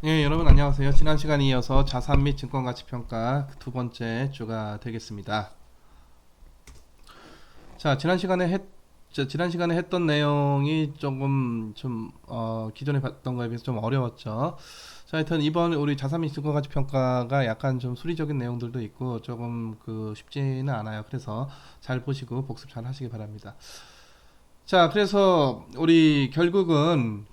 예, 여러분 안녕하세요. 지난 시간에 이어서 자산 및 증권 가치 평가 두 번째 주가 되겠습니다. 자, 지난 시간에 했던 내용이 조금 기존에 봤던 거에 비해서 좀 어려웠죠. 자, 하여튼 이번 우리 자산 및 증권 가치 평가가 약간 좀 수리적인 내용들도 있고 조금 쉽지는 않아요. 그래서 잘 보시고 복습 잘 하시기 바랍니다. 자, 그래서 우리 결국은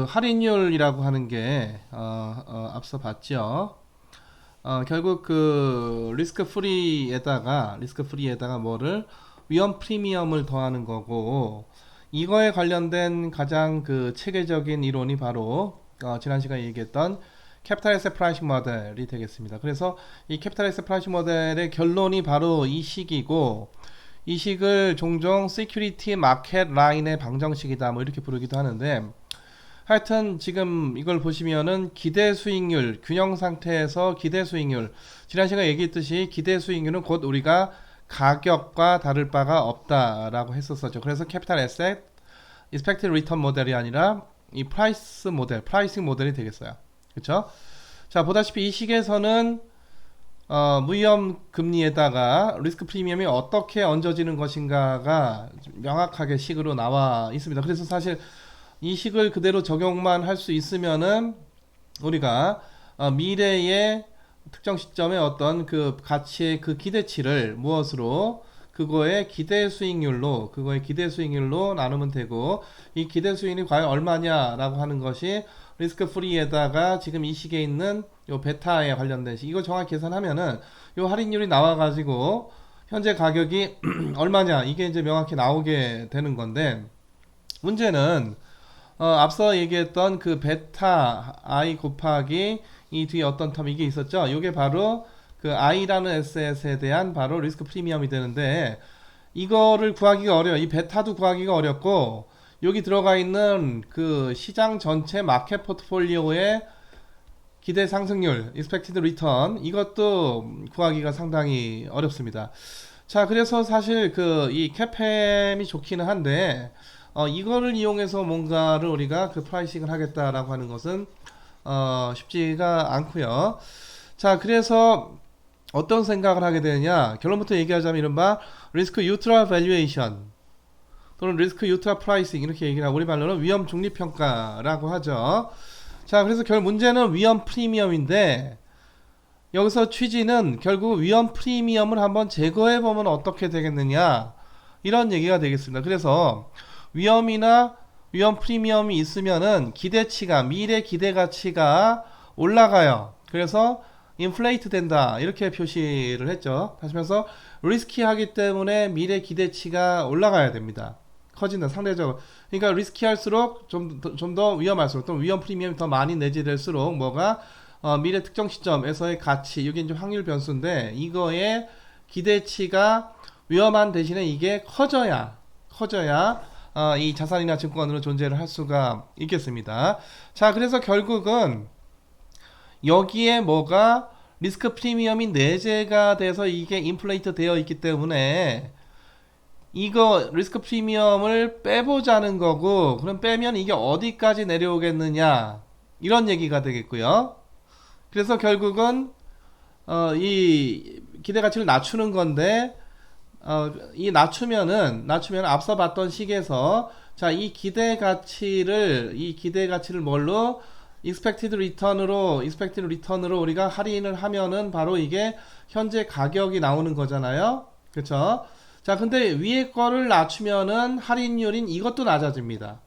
할인율이라고 하는 게 앞서 봤죠. 결국 리스크 프리에다가 뭐를 위험 프리미엄을 더하는 거고, 이거에 관련된 가장 체계적인 이론이 바로 지난 시간에 얘기했던 캐피탈 에셋 프라이싱 모델이 되겠습니다. 그래서 이 캐피탈 에셋 프라이싱 모델의 결론이 바로 이 식이고, 이 식을 종종 시큐리티 마켓 라인의 방정식이다 뭐 이렇게 부르기도 하는데, 하여튼 지금 이걸 보시면은 기대 수익률, 균형 상태에서 기대 수익률, 지난 시간에 얘기했듯이 기대 수익률은 곧 우리가 가격과 다를 바가 없다라고 했었었죠. 그래서 캐피탈 에셋 익스펙티드 리턴 모델이 아니라 이 프라이싱 모델이 되겠어요. 그렇죠? 자, 보다시피 이 식에서는 무위험 금리에다가 리스크 프리미엄이 어떻게 얹어지는 것인가가 명확하게 식으로 나와 있습니다. 그래서 사실 이 식을 그대로 적용만 할 수 있으면은 우리가 미래의 특정 시점의 어떤 가치의 기대치를 무엇으로 그거의 기대 수익률로 나누면 되고, 이 기대 수익률이 과연 얼마냐라고 하는 것이 리스크 프리에다가 지금 이 식에 있는 요 베타에 관련된 식, 이거 정확히 계산하면은 요 할인율이 나와가지고 현재 가격이 얼마냐, 이게 이제 명확히 나오게 되는 건데, 문제는 앞서 얘기했던 베타 i 곱하기 이 뒤에 어떤 텀 이게 있었죠. 이게 바로 i라는 에셋에 대한 바로 리스크 프리미엄이 되는데, 이거를 구하기가 어려워. 이 베타도 구하기가 어렵고, 여기 들어가 있는 시장 전체 마켓 포트폴리오의 기대 상승률, expected return, 이것도 구하기가 상당히 어렵습니다. 자, 그래서 사실 이 캐팸이 좋기는 한데, 이거를 이용해서 뭔가를 우리가 프라이싱을 하겠다라고 하는 것은 쉽지가 않고요. 자, 그래서 어떤 생각을 하게 되느냐, 결론부터 얘기하자면 이른바 리스크 유트럴 밸류에이션 또는 리스크 유트럴 프라이싱, 이렇게 얘기를 하고 우리 말로는 위험 중립 평가라고 하죠. 자, 그래서 문제는 위험 프리미엄인데, 여기서 취지는 결국 위험 프리미엄을 한번 제거해 보면 어떻게 되겠느냐, 이런 얘기가 되겠습니다. 그래서 위험 프리미엄이 있으면은 미래 기대 가치가 올라가요. 그래서 인플레이트 된다, 이렇게 표시를 했죠. 다시 말해서 리스키하기 때문에 미래 기대치가 올라가야 됩니다. 커진다, 상대적으로. 그러니까 리스키할수록 좀 더 위험할수록, 또 위험 프리미엄이 더 많이 내재될수록 뭐가 미래 특정 시점에서의 가치, 이게 이제 확률 변수인데, 이거의 기대치가 위험한 대신에 이게 커져야 이 자산이나 증권으로 존재를 할 수가 있겠습니다. 자, 그래서 결국은 여기에 뭐가 리스크 프리미엄이 내재가 돼서 이게 인플레이트 되어 있기 때문에 이거 리스크 프리미엄을 빼보자는 거고, 그럼 빼면 이게 어디까지 내려오겠느냐, 이런 얘기가 되겠고요. 그래서 결국은 이 기대 가치를 낮추는 건데, 이 낮추면 앞서 봤던 식에서, 자, 이 기대 가치를 뭘로 expected return으로 우리가 할인을 하면은 바로 이게 현재 가격이 나오는 거잖아요. 그쵸? 자, 근데 위에 거를 낮추면은 할인율인 이것도 낮아집니다.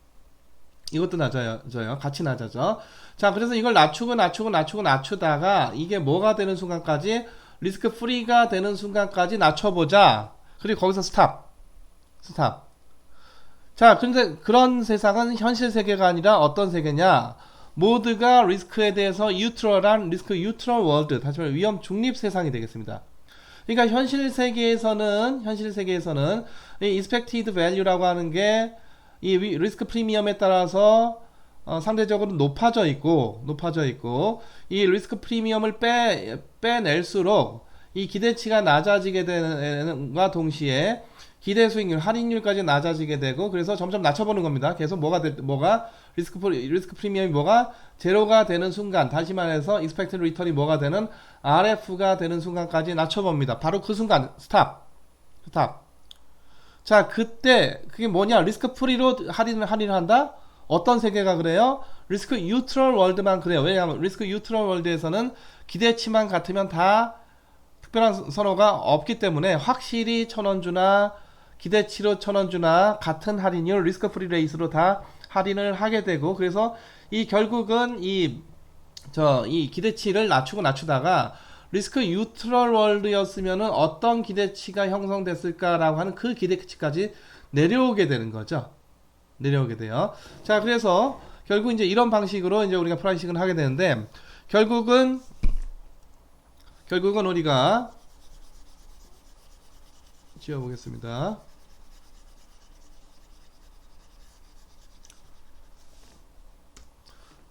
이것도 낮아져요. 같이 낮아져. 자, 그래서 이걸 낮추다가 이게 뭐가 되는 순간까지, 리스크 프리가 되는 순간까지 낮춰보자. 그리고 거기서 스탑. 자, 근데 그런 세상은 현실 세계가 아니라 어떤 세계냐? 모두가 리스크에 대해서 뉴트럴한 리스크 유트럴 월드, 다시 말해 위험 중립 세상이 되겠습니다. 그러니까 현실 세계에서는 이 expected value라고 하는 게 이 리스크 프리미엄에 따라서 상대적으로 높아져 있고, 이 리스크 프리미엄을 빼낼수록 이 기대치가 낮아지게 되는과 동시에 기대 수익률, 할인율까지 낮아지게 되고, 그래서 점점 낮춰보는 겁니다. 계속 뭐가 리스크 프리미엄이 뭐가 제로가 되는 순간, 다시 말해서 expected return이 뭐가 되는 RF가 되는 순간까지 낮춰봅니다. 바로 그 순간 스탑. 자, 그때 그게 뭐냐? 리스크 프리로 할인을 한다? 어떤 세계가 그래요? 리스크 뉴트럴 월드만 그래요. 왜냐하면 리스크 뉴트럴 월드에서는 기대치만 같으면 다 특별한 선호가 없기 때문에 확실히 1,000원 주나 기대치로 1,000원 주나 같은 할인율 리스크 프리 레이스로 다 할인을 하게 되고, 그래서 이 결국은 이 기대치를 낮추다가 리스크 뉴트럴 월드였으면은 어떤 기대치가 형성됐을까라고 하는 그 기대치까지 내려오게 되는 거죠. 내려오게 돼요. 자, 그래서 결국 이제 이런 방식으로 이제 우리가 프라이싱을 하게 되는데, 결국은 우리가 지워보겠습니다.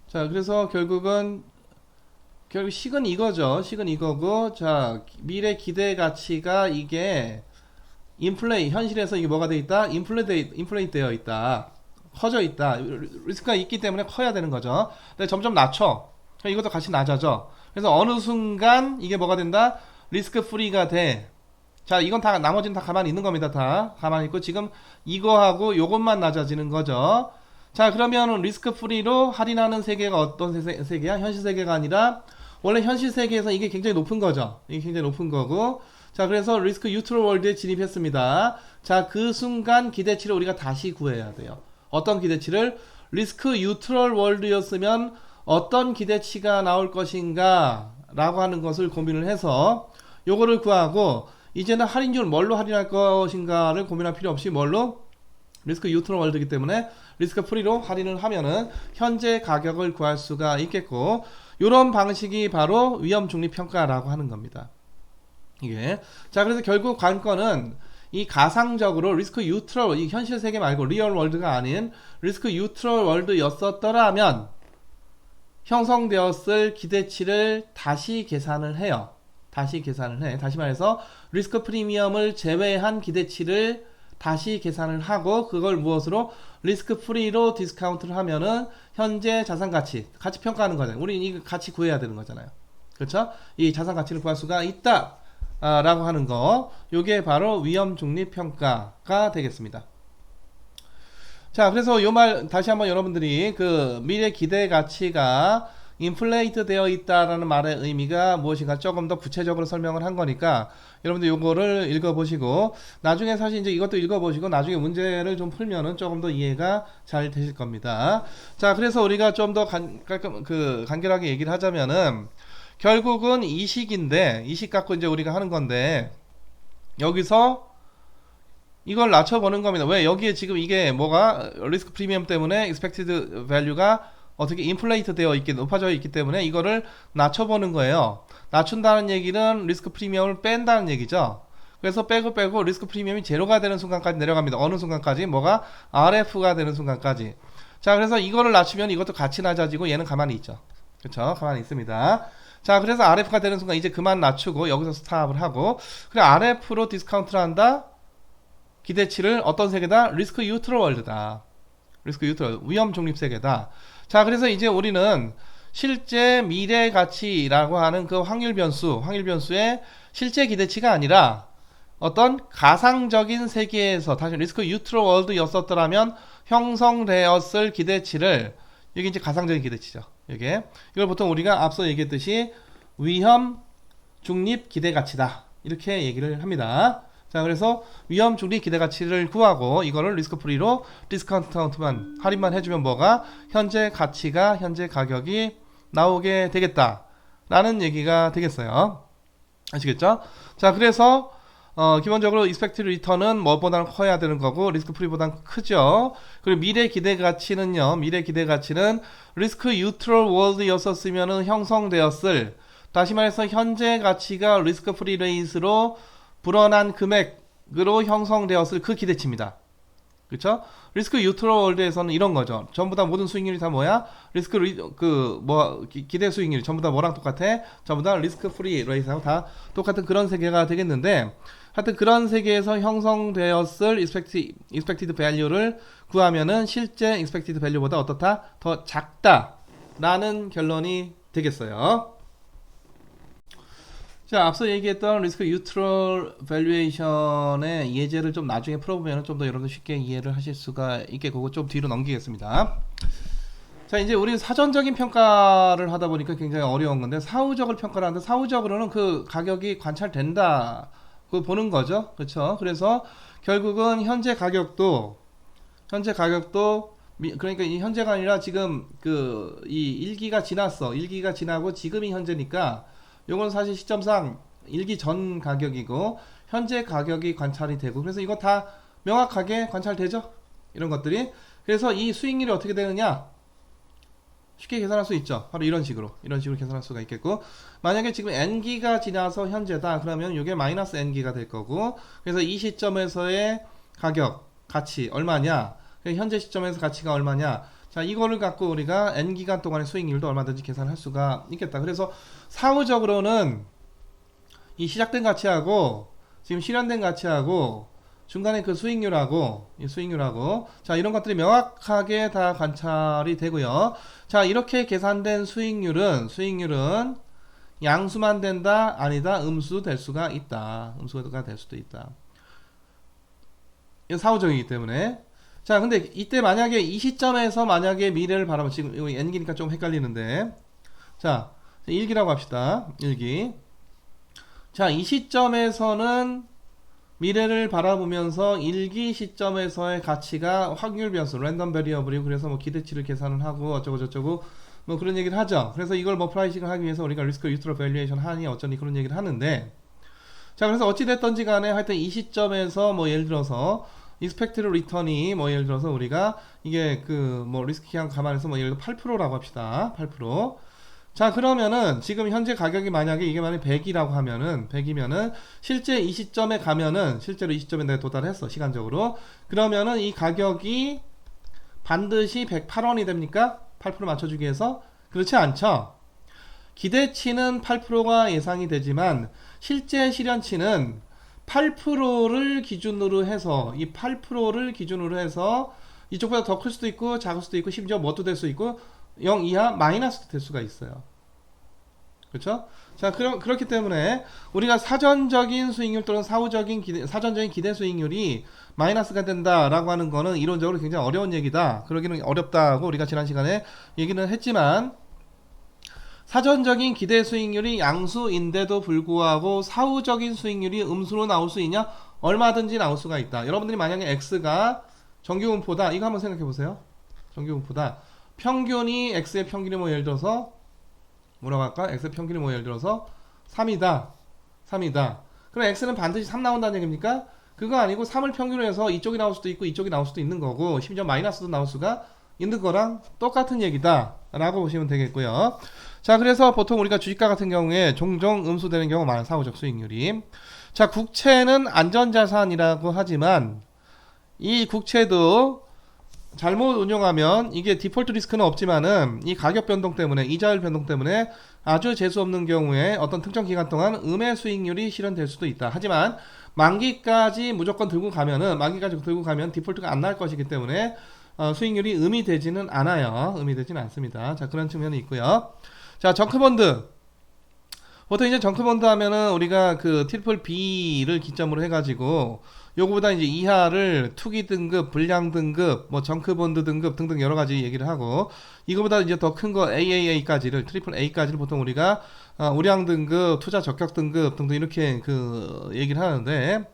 자, 그래서 결국 식은 이거죠. 식은 이거고, 자, 미래 기대 가치가 이게 현실에서 이게 뭐가 돼 있다? 인플레이 되어 있다. 커져 있다. 리스크가 있기 때문에 커야 되는 거죠. 근데 점점 낮춰. 이것도 같이 낮아져. 그래서 어느 순간 이게 뭐가 된다? 리스크 프리가 돼. 자, 이건 다 나머지는 다 가만히 있는 겁니다. 다 가만히 있고, 지금 이거하고 요것만 낮아지는 거죠. 자, 그러면 리스크 프리로 할인하는 세계가 어떤 세계야? 현실 세계가 아니라 원래 현실 세계에서 이게 굉장히 높은 거죠. 이게 굉장히 높은 거고, 자, 그래서 리스크 뉴트럴 월드에 진입했습니다. 자, 그 순간 기대치를 우리가 다시 구해야 돼요. 어떤 기대치를? 리스크 뉴트럴 월드였으면 어떤 기대치가 나올 것인가 라고 하는 것을 고민을 해서 요거를 구하고, 이제는 할인율 뭘로 할인할 것인가를 고민할 필요 없이 뭘로? 리스크 뉴트럴 월드이기 때문에 리스크 프리로 할인을 하면은 현재 가격을 구할 수가 있겠고, 요런 방식이 바로 위험 중립 평가라고 하는 겁니다. 이게. 자, 그래서 결국 관건은 이 가상적으로 리스크 뉴트럴, 이 현실 세계 말고 리얼 월드가 아닌 리스크 뉴트럴 월드였었더라면 형성되었을 기대치를 다시 계산을 해요. 다시 말해서 리스크 프리미엄을 제외한 기대치를 다시 계산을 하고, 그걸 무엇으로? 리스크 프리로 디스카운트를 하면은 현재 자산 같이 평가하는 거잖아요. 우리 이 가치 구해야 되는 거잖아요. 그렇죠? 이 자산 가치를 구할 수가 있다 라고 하는 거, 요게 바로 위험 중립 평가가 되겠습니다. 자, 그래서 요 말 다시 한번 여러분들이 그 미래 기대 가치가 인플레이트 되어 있다라는 말의 의미가 무엇인가 조금 더 구체적으로 설명을 한 거니까 여러분들 요거를 읽어보시고, 나중에 사실 이제 이것도 읽어보시고 나중에 문제를 좀 풀면은 조금 더 이해가 잘 되실 겁니다. 자, 그래서 우리가 좀 더 간결하게 얘기를 하자면은, 결국은 이식인데, 이식 갖고 이제 우리가 하는 건데, 여기서 이걸 낮춰보는 겁니다. 왜? 여기에 지금 이게 뭐가 리스크 프리미엄 때문에 expected value가 어떻게 인플레이트 되어 있기, 높아져 있기 때문에 이거를 낮춰보는 거예요. 낮춘다는 얘기는 리스크 프리미엄을 뺀다는 얘기죠. 그래서 빼고 리스크 프리미엄이 제로가 되는 순간까지 내려갑니다. 어느 순간까지? 뭐가? RF가 되는 순간까지. 자, 그래서 이거를 낮추면 이것도 같이 낮아지고 얘는 가만히 있죠. 그쵸? 가만히 있습니다. 자, 그래서 RF가 되는 순간 이제 그만 낮추고 여기서 스탑을 하고, 그래 RF로 디스카운트를 한다? 기대치를 어떤 세계다? 리스크 뉴트럴 월드다. 리스크 뉴트럴, 위험 중립 세계다. 자, 그래서 이제 우리는 실제 미래 가치라고 하는 그 확률 변수의 실제 기대치가 아니라 어떤 가상적인 세계에서, 다시 리스크 뉴트럴 월드였었더라면 형성되었을 기대치를, 이게 이제 가상적인 기대치죠. 이걸 보통 우리가 앞서 얘기했듯이 위험 중립 기대 가치다, 이렇게 얘기를 합니다. 자, 그래서 위험 중립 기대 가치를 구하고 이거를 리스크 프리로 디스카운트만 할인만 해주면 뭐가? 현재 가치가, 현재 가격이 나오게 되겠다 라는 얘기가 되겠어요. 아시겠죠? 자, 그래서 기본적으로 expected return은 뭐보다는 커야 되는 거고 리스크 프리보다는 크죠. 그리고 미래 기대 가치는요, 미래 기대 가치는 리스크 뉴트럴 월드였었으면은 형성되었을, 다시 말해서 현재 가치가 리스크 프리 레이스로 불어난 금액으로 형성되었을 그 기대치입니다. 그쵸? 리스크 뉴트럴 월드에서는 이런 거죠. 전부 다 모든 수익률이 다 뭐야? 기대 수익률이 전부 다 뭐랑 똑같아? 전부 다 리스크 프리 레이스하고 다 똑같은 그런 세계가 되겠는데, 하여튼 그런 세계에서 형성되었을 expected value를 구하면은 실제 expected value보다 어떻다? 더 작다라는 결론이 되겠어요. 자, 앞서 얘기했던 리스크 뉴트럴 밸류에이션의 예제를 좀 나중에 풀어보면 좀 더 여러분들 쉽게 이해를 하실 수가 있겠고, 그거 좀 뒤로 넘기겠습니다. 자, 이제 우리 사전적인 평가를 하다 보니까 굉장히 어려운 건데, 사후적을 평가를 하는데, 사후적으로는 그 가격이 관찰된다, 그 보는 거죠. 그렇죠? 그래서 결국은 현재 가격도, 그러니까 이 현재가 아니라 지금 그 이 1기가 지났어. 1기가 지나고 지금이 현재니까, 요건 사실 시점상 1기 전 가격이고 현재 가격이 관찰이 되고, 그래서 이거 다 명확하게 관찰되죠, 이런 것들이. 그래서 이 수익률이 어떻게 되느냐, 쉽게 계산할 수 있죠. 바로 이런 식으로 계산할 수가 있겠고, 만약에 지금 n기가 지나서 현재다 그러면 이게 마이너스 n기가 될 거고, 그래서 이 시점에서의 가격 가치 얼마냐, 현재 시점에서 가치가 얼마냐, 자, 이거를 갖고 우리가 n기간 동안의 수익률도 얼마든지 계산할 수가 있겠다. 그래서 사후적으로는 이 시작된 가치하고 지금 실현된 가치하고 중간에 그 수익률하고 이 수익률하고, 자, 이런 것들이 명확하게 다 관찰이 되고요. 자, 이렇게 계산된 수익률은 양수만 된다, 아니다, 음수 될 수가 있다. 음수가 될 수도 있다. 이건 사후적이기 때문에. 자, 근데 이때 만약에 이 시점에서 만약에 미래를 바라보면, 지금 이거 n기니까 좀 헷갈리는데, 자, 1기라고 합시다. 1기. 자, 이 시점에서는 미래를 바라보면서 1기 시점에서의 가치가 확률 변수, 랜덤 베리어블이고, 그래서 뭐 기대치를 계산을 하고 어쩌고 저쩌고 뭐 그런 얘기를 하죠. 그래서 이걸 뭐 프라이싱을 하기 위해서 우리가 리스크 뉴트럴 밸류에이션 하니 어쩌니 그런 얘기를 하는데, 자, 그래서 어찌 됐던지 간에 하여튼 이 시점에서 뭐 예를 들어서 익스펙티드 리턴이 뭐 예를 들어서 우리가 이게 그 뭐 리스크 기간 감안해서 뭐 예를 들어 8%라고 합시다. 8%. 자, 그러면은 지금 현재 가격이 만약에 이게 만약에 100이라고 하면은 100이면은 실제 이 시점에 가면은 실제로 이 시점에 내가 도달했어, 시간적으로. 그러면은 이 가격이 반드시 108원이 됩니까? 8% 맞춰주기 위해서? 그렇지 않죠. 기대치는 8%가 예상이 되지만 실제 실현치는 8%를 기준으로 해서, 이 8%를 기준으로 해서 이쪽보다 더 클 수도 있고 작을 수도 있고 심지어 뭣도 될 수 있고 0 이하 마이너스도 될 수가 있어요. 그렇죠? 자, 그렇기 때문에 우리가 사전적인 수익률 또는 사전적인 기대 수익률이 마이너스가 된다라고 하는 거는 이론적으로 굉장히 어려운 얘기다. 그러기는 어렵다고 우리가 지난 시간에 얘기는 했지만, 사전적인 기대 수익률이 양수인데도 불구하고 사후적인 수익률이 음수로 나올 수 있냐? 얼마든지 나올 수가 있다. 여러분들이 만약에 x가 정규분포다, 이거 한번 생각해 보세요. 정규분포다. 평균이 x의 평균이 뭐 예를 들어서 뭐라고 할까? x의 평균이 뭐 예를 들어서 3이다. 그럼 x는 반드시 3 나온다는 얘기입니까? 그거 아니고 3을 평균으로 해서 이쪽이 나올 수도 있고 이쪽이 나올 수도 있는 거고, 심지어 마이너스도 나올 수가 있는 거랑 똑같은 얘기다 라고 보시면 되겠고요. 자, 그래서 보통 우리가 주식가 같은 경우에 종종 음수되는 경우가 많아요, 사후적 수익률이. 자, 국채는 안전자산이라고 하지만 이 국채도 잘못 운용하면 이게 디폴트 리스크는 없지만은 이 가격 변동 때문에, 이자율 변동 때문에 아주 재수 없는 경우에 어떤 특정 기간 동안 음의 수익률이 실현될 수도 있다. 하지만 만기까지 무조건 들고 가면 디폴트가 안 날 것이기 때문에 수익률이 음이 되지는 않아요. 음이 되지는 않습니다. 자, 그런 측면이 있고요. 자, 정크본드. 보통 이제 정크본드 하면은 우리가 그 트리플 B를 기점으로 해가지고 요거보다 이제 이하를 투기 등급, 불량 등급, 뭐 정크본드 등급 등등 여러 가지 얘기를 하고, 이거보다 이제 더 큰 거 AAA까지를, 트리플 A까지를 보통 우리가 우량 등급, 투자 적격 등급 등등 이렇게 그 얘기를 하는데,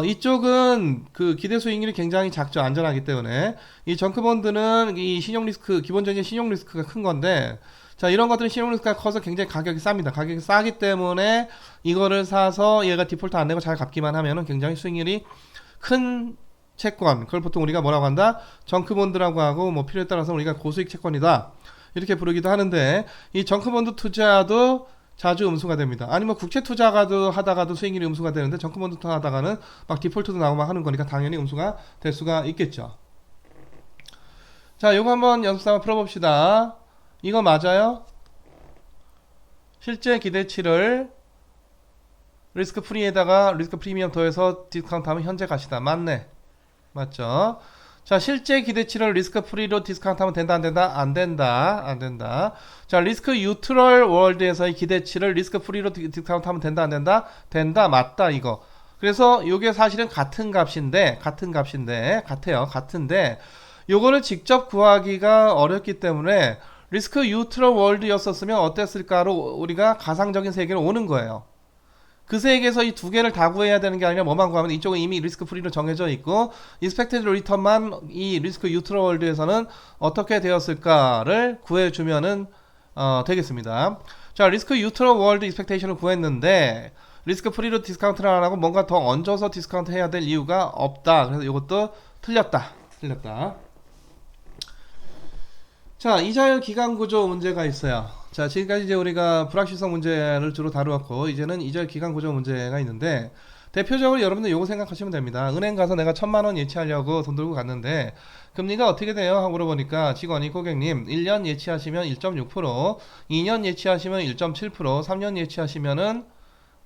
이쪽은 그 기대 수익률이 굉장히 작죠. 안전하기 때문에. 이 정크본드는 이 신용 리스크, 기본적인 신용 리스크가 큰 건데, 자, 이런 것들은 신용 리스크가 커서 굉장히 가격이 쌉니다. 가격이 싸기 때문에 이거를 사서 얘가 디폴트 안 내고 잘 갚기만 하면은 굉장히 수익률이 큰 채권, 그걸 보통 우리가 뭐라고 한다? 정크본드라고 하고, 뭐 필요에 따라서 우리가 고수익 채권이다 이렇게 부르기도 하는데, 이 정크본드 투자도 자주 음수가 됩니다. 아니면 국채 투자가도 하다가도 수익률이 음수가 되는데, 정크본드 투자 하다가는 막 디폴트도 나오고 막 하는 거니까 당연히 음수가 될 수가 있겠죠. 자, 요거 한번 연습삼아 풀어봅시다. 이거 맞아요? 실제 기대치를 리스크 프리에다가 리스크 프리미엄 더해서 디스카운트 하면 현재 가시다. 맞네. 맞죠? 자, 실제 기대치를 리스크 프리로 디스카운트 하면 된다, 안 된다? 안 된다. 안 된다. 자, 리스크 뉴트럴 월드에서의 기대치를 리스크 프리로 디스카운트 하면 된다, 안 된다? 된다, 맞다, 이거. 그래서 이게 사실은 같은 값인데, 같아요. 같은데, 요거를 직접 구하기가 어렵기 때문에 리스크 뉴트럴 월드였었으면 어땠을까로 우리가 가상적인 세계로 오는 거예요. 그 세계에서 이 두 개를 다 구해야 되는 게 아니라 뭐만 구하면 이쪽은 이미 리스크 프리로 정해져 있고 익스펙티드 리턴만 이 리스크 뉴트럴 월드에서는 어떻게 되었을까를 구해주면은 되겠습니다. 자, 리스크 뉴트럴 월드 익스펙테이션을 구했는데 리스크 프리로 디스카운트를 안 하고 뭔가 더 얹어서 디스카운트 해야 될 이유가 없다. 그래서 이것도 틀렸다. 자, 이자율 기간 구조 문제가 있어요. 자, 지금까지 이제 우리가 불확실성 문제를 주로 다루었고, 이제는 이자율 기간 구조 문제가 있는데, 대표적으로 여러분들 요거 생각하시면 됩니다. 은행 가서 내가 1,000만원 예치하려고 돈 들고 갔는데, 금리가 어떻게 돼요? 하고 물어보니까 직원이 고객님, 1년 예치하시면 1.6%, 2년 예치하시면 1.7%, 3년 예치하시면은,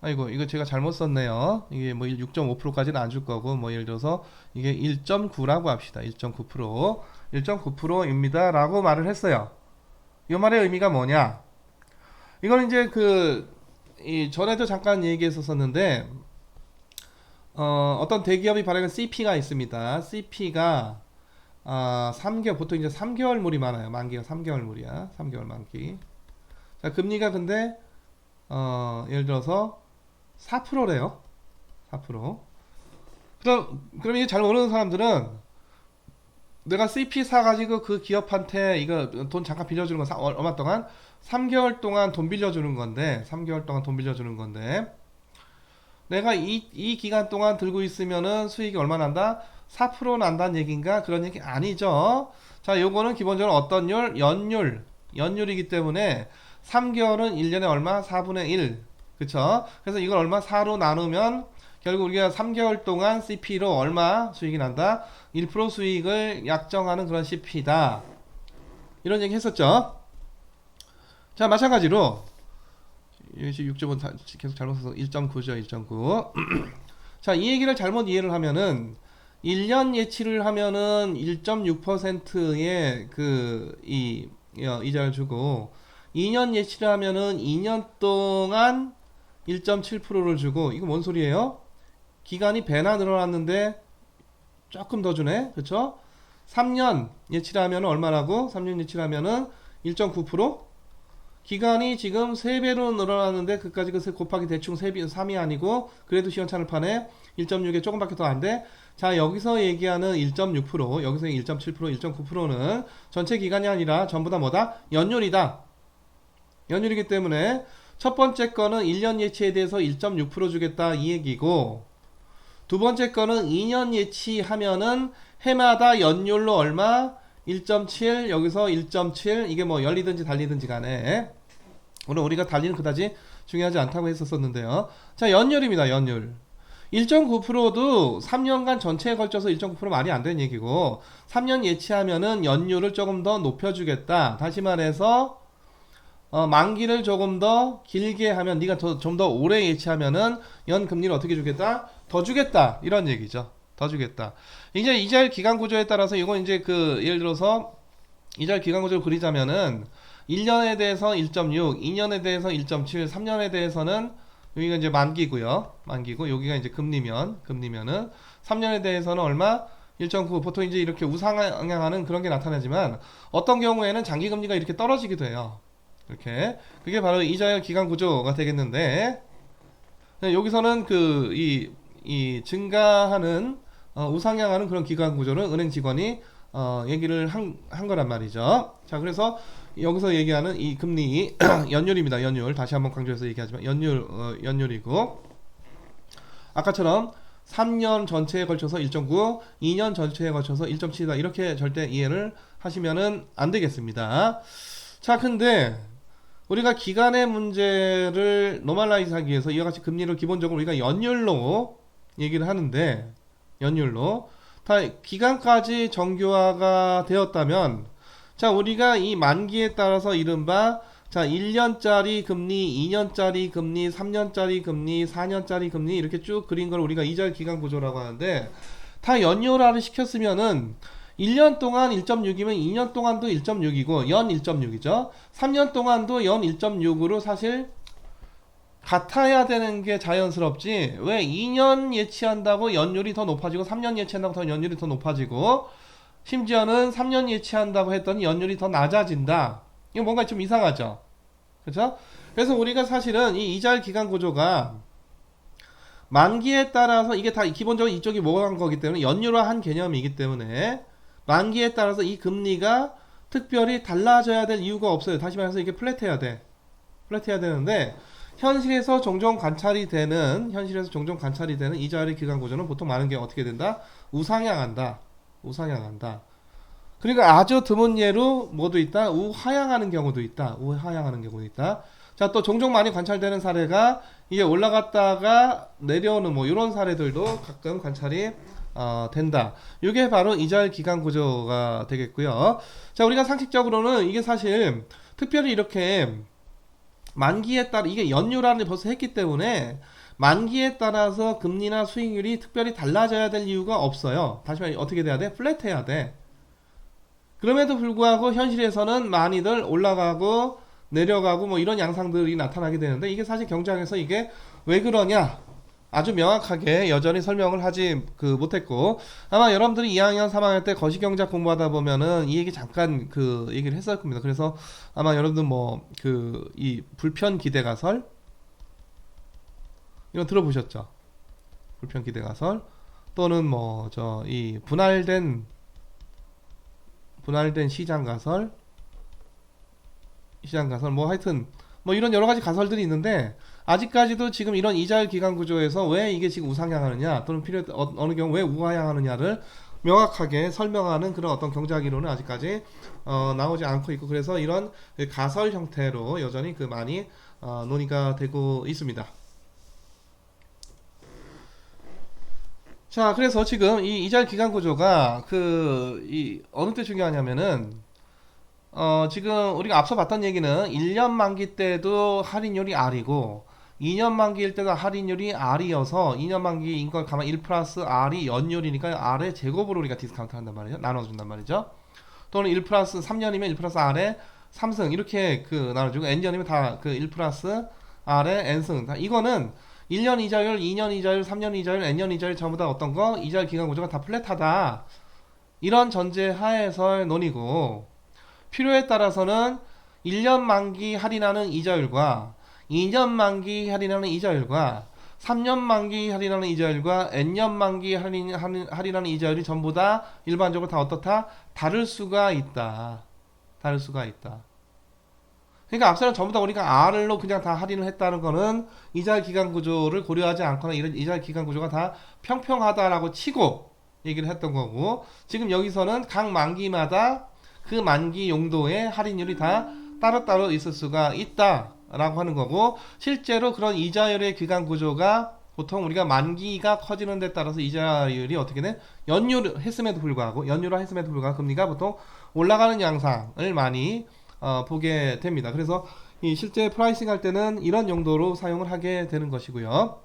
아이고, 이거 제가 잘못 썼네요. 이게 뭐 6.5%까지는 안 줄 거고, 뭐 예를 들어서 이게 1.9라고 합시다. 1.9%. 1.9%입니다. 라고 말을 했어요. 이 말의 의미가 뭐냐? 이건 이제 전에도 잠깐 얘기했었는데, 어떤 대기업이 발행한 CP가 있습니다. CP가, 3개월, 보통 이제 3개월물이 많아요. 만기가 3개월물이야. 3개월 만기. 자, 금리가 근데, 예를 들어서 4%래요. 4%. 그럼 이게 잘 모르는 사람들은 내가 CP 사가지고 그 기업한테 이거 돈 잠깐 빌려주는 건 얼마 동안? 3개월 동안 돈 빌려주는 건데, 3개월 동안 돈 빌려주는 건데, 내가 이 기간 동안 들고 있으면은 수익이 얼마 난다? 4% 난다는 얘기인가? 그런 얘기 아니죠. 자, 요거는 기본적으로 어떤 연율이기 때문에 3개월은 1년에 얼마? 4분의 1. 그쵸? 그래서 이걸 얼마? 4로 나누면 결국 우리가 3개월 동안 CP로 얼마 수익이 난다? 1% 수익을 약정하는 그런 CP다. 이런 얘기 했었죠. 자, 마찬가지로 6점은 계속 잘못 써서 1.9죠. 1.9. 자, 이 얘기를 잘못 이해를 하면은 1년 예치를 하면은 1.6%의 이자를 주고 2년 예치를 하면은 2년 동안 1.7%를 주고, 이거 뭔 소리예요? 기간이 배나 늘어났는데 조금 더 주네. 그쵸? 3년 예치를 하면 얼마라고? 3년 예치를 하면은 1.9%? 기간이 지금 3배로 늘어났는데 그까지 곱하기 대충 3이 아니고 그래도 시원찮을 판에 1.6에 조금밖에 더 안 돼. 자, 여기서 얘기하는 1.6%, 여기서 1.7%, 1.9%는 전체 기간이 아니라 전부 다 뭐다? 연율이다. 연율이기 때문에 첫 번째 거는 1년 예치에 대해서 1.6% 주겠다 이 얘기고, 두 번째 거는 2년 예치하면은 해마다 연율로 얼마? 1.7, 여기서 1.7, 이게 뭐 열리든지 달리든지 간에, 오늘 우리가 달리는 그다지 중요하지 않다고 했었는데요. 자, 연율입니다. 연율. 1.9%도 3년간 전체에 걸쳐서 1.9% 말이 안 되는 얘기고, 3년 예치하면은 연율을 조금 더 높여주겠다. 다시 말해서 만기를 조금 더 길게 하면, 네가 좀 더 오래 예치하면은 연금리를 어떻게 주겠다? 더 주겠다. 이런 얘기죠. 더 주겠다. 이제 이자율 기간 구조에 따라서 이건 이제 예를 들어서 이자율 기간 구조를 그리자면은 1년에 대해서 1.6, 2년에 대해서 1.7, 3년에 대해서는 여기가 이제 만기고요. 만기고 여기가 이제 금리면은 3년에 대해서는 얼마? 1.9. 보통 이제 이렇게 우상향하는 그런 게 나타나지만 어떤 경우에는 장기 금리가 이렇게 떨어지기도 해요. 이렇게. 그게 바로 이자율 기간 구조가 되겠는데, 여기서는 증가하는, 우상향하는 그런 기간 구조를 은행 직원이, 얘기를 한 거란 말이죠. 자, 그래서 여기서 얘기하는 이 금리, 연율입니다. 연율. 다시 한번 강조해서 얘기하지만, 연율이고, 아까처럼 3년 전체에 걸쳐서 1.9, 2년 전체에 걸쳐서 1.7이다. 이렇게 절대 이해를 하시면은 안 되겠습니다. 자, 근데, 우리가 기간의 문제를 노멀라이즈 하기 위해서 이와 같이 금리를 기본적으로 우리가 연율로 얘기를 하는데, 연율로 다 기간까지 정교화가 되었다면, 자, 우리가 이 만기에 따라서 이른바 자, 1년짜리 금리, 2년짜리 금리, 3년짜리 금리, 4년짜리 금리 이렇게 쭉 그린 걸 우리가 이자율 기간 구조라고 하는데 다 연율화를 시켰으면은 1년 동안 1.6이면 2년 동안도 1.6이고 연 1.6이죠. 3년 동안도 연 1.6으로 사실 같아야 되는 게 자연스럽지. 왜 2년 예치한다고 연율이 더 높아지고 3년 예치한다고 더 연율이 더 높아지고 심지어는 3년 예치한다고 했더니 연율이 더 낮아진다. 이거 뭔가 좀 이상하죠. 그렇죠? 그래서 우리가 사실은 이 이자율 기간 구조가 만기에 따라서 이게 다 기본적으로 이쪽이 모호한 거기 때문에 연율화한 개념이기 때문에 만기에 따라서 이 금리가 특별히 달라져야 될 이유가 없어요. 다시 말해서 이게 플랫해야 돼. 플랫해야 되는데 현실에서 종종 관찰이 되는 이자율의 기간 구조는 보통 많은 게 어떻게 된다? 우상향한다. 우상향한다. 그러니까 아주 드문 예로 뭐도 있다? 우하향하는 경우도 있다. 우하향하는 경우도 있다. 자, 또 종종 많이 관찰되는 사례가 이게 올라갔다가 내려오는 뭐 이런 사례들도 가끔 관찰이 된다. 이게 바로 이자율 기간 구조가 되겠고요. 자, 우리가 상식적으로는 이게 사실 특별히 이렇게 만기에 따라 이게 연율화를 벌써 했기 때문에 만기에 따라서 금리나 수익률이 특별히 달라져야 될 이유가 없어요. 다시 말해 어떻게 돼야 돼? 플랫해야 돼. 그럼에도 불구하고 현실에서는 많이들 올라가고 내려가고 뭐 이런 양상들이 나타나게 되는데 이게 사실 경제학에서 이게 왜 그러냐 아주 명확하게 여전히 설명을 하지 못했고 아마 여러분들이 2학년 3학년 때 거시경제학 공부하다 보면은 이 얘기 잠깐 얘기를 했을 겁니다. 그래서 아마 여러분들 뭐 이 불편 기대가설 이런 들어보셨죠? 불편 기대가설 또는 뭐 이 분할된 시장 가설 뭐 하여튼 뭐 이런 여러 가지 가설들이 있는데 아직까지도 지금 이런 이자율 기간 구조에서 왜 이게 지금 우상향하느냐 또는 어느 경우 왜 우하향하느냐를 명확하게 설명하는 그런 어떤 경제학 이론은 아직까지 나오지 않고 있고 그래서 이런 가설 형태로 여전히 많이 논의가 되고 있습니다. 자, 그래서 지금 이 이자율 기간 구조가 어느 때 중요하냐면은 지금 우리가 앞서 봤던 얘기는 1년 만기 때도 할인율이 R이고 2년 만기일 때도 할인율이 R이어서 2년 만기인 걸 가만 1 플러스 R이 연율이니까 R의 제곱으로 우리가 디스카운트 한단 말이죠. 나눠준단 말이죠. 또는 1 플러스 3년이면 1 플러스 R의 3승 이렇게 나눠주고 N년이면 다 1 플러스 R의 N승 이거는 1년 이자율, 2년 이자율, 3년 이자율, N년 이자율 전부 다 어떤 거? 이자율 기간 구조가 다 플랫하다. 이런 전제 하에서의 논의고 필요에 따라서는 1년 만기 할인하는 이자율과 2년 만기 할인하는 이자율과 3년 만기 할인하는 이자율과 N년 만기 할인하는 이자율이 전부 다 일반적으로 다 어떻다? 다를 수가 있다. 다를 수가 있다. 그러니까 앞서는 전부 다 우리가 R로 그냥 다 할인을 했다는 거는 이자율 기간 구조를 고려하지 않거나 이런 이자율 기간 구조가 다 평평하다라고 치고 얘기를 했던 거고 지금 여기서는 각 만기마다 그 만기 용도의 할인율이 다 따로따로 있을 수가 있다라고 하는 거고 실제로 그런 이자율의 기간 구조가 보통 우리가 만기가 커지는 데 따라서 이자율이 어떻게 돼? 연율화 했음에도 불구하고 금리가 보통 올라가는 양상을 많이 보게 됩니다. 그래서 이 실제 프라이싱 할 때는 이런 용도로 사용을 하게 되는 것이고요.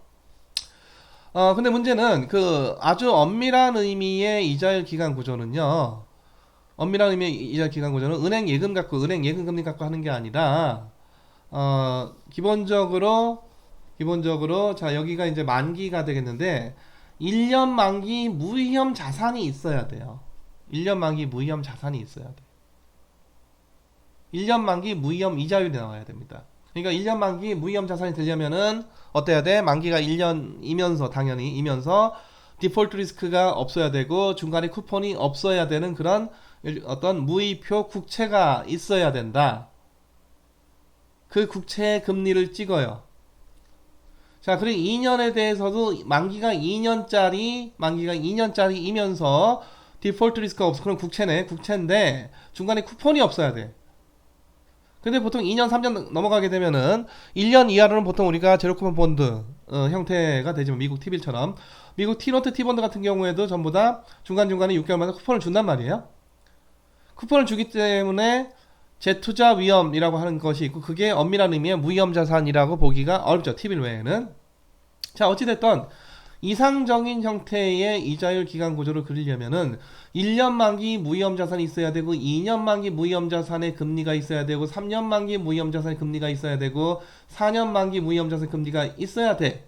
근데 문제는 아주 엄밀한 의미의 이자율 기간 구조는요. 엄밀한 의미의 이자율 기간 구조는 은행 예금 금리 갖고 하는 게 아니라 기본적으로 자 여기가 이제 만기가 되겠는데 1년 만기 무위험 자산이 있어야 돼요. 1년 만기 무위험 자산이 있어야 돼. 1년 만기 무위험 이자율이 나와야 됩니다. 그러니까 1년 만기 무위험 자산이 되려면은 어때야 돼? 만기가 1년이면서 당연히 디폴트 리스크가 없어야 되고 중간에 쿠폰이 없어야 되는 그런 어떤 무위표 국채가 있어야 된다. 그 국채의 금리를 찍어요. 자, 그리고 2년에 대해서도 만기가 2년짜리이면서 디폴트 리스크가 없어. 그럼 국채인데 중간에 쿠폰이 없어야 돼. 근데 보통 2년, 3년 넘어가게 되면은 1년 이하로는 보통 우리가 제로 쿠폰 본드 형태가 되지만 미국 T빌처럼 미국 T노트 T본드 같은 경우에도 전부 다 중간중간에 6개월마다 쿠폰을 준단 말이에요. 쿠폰을 주기 때문에 재투자 위험이라고 하는 것이 있고 그게 엄밀한 의미의 무위험 자산이라고 보기가 어렵죠. T빌 외에는. 자, 어찌됐든 이상적인 형태의 이자율 기간 구조를 그리려면은 1년 만기 무위험 자산이 있어야 되고 2년 만기 무위험 자산의 금리가 있어야 되고 3년 만기 무위험 자산의 금리가 있어야 되고 4년 만기 무위험 자산의 금리가 있어야 돼.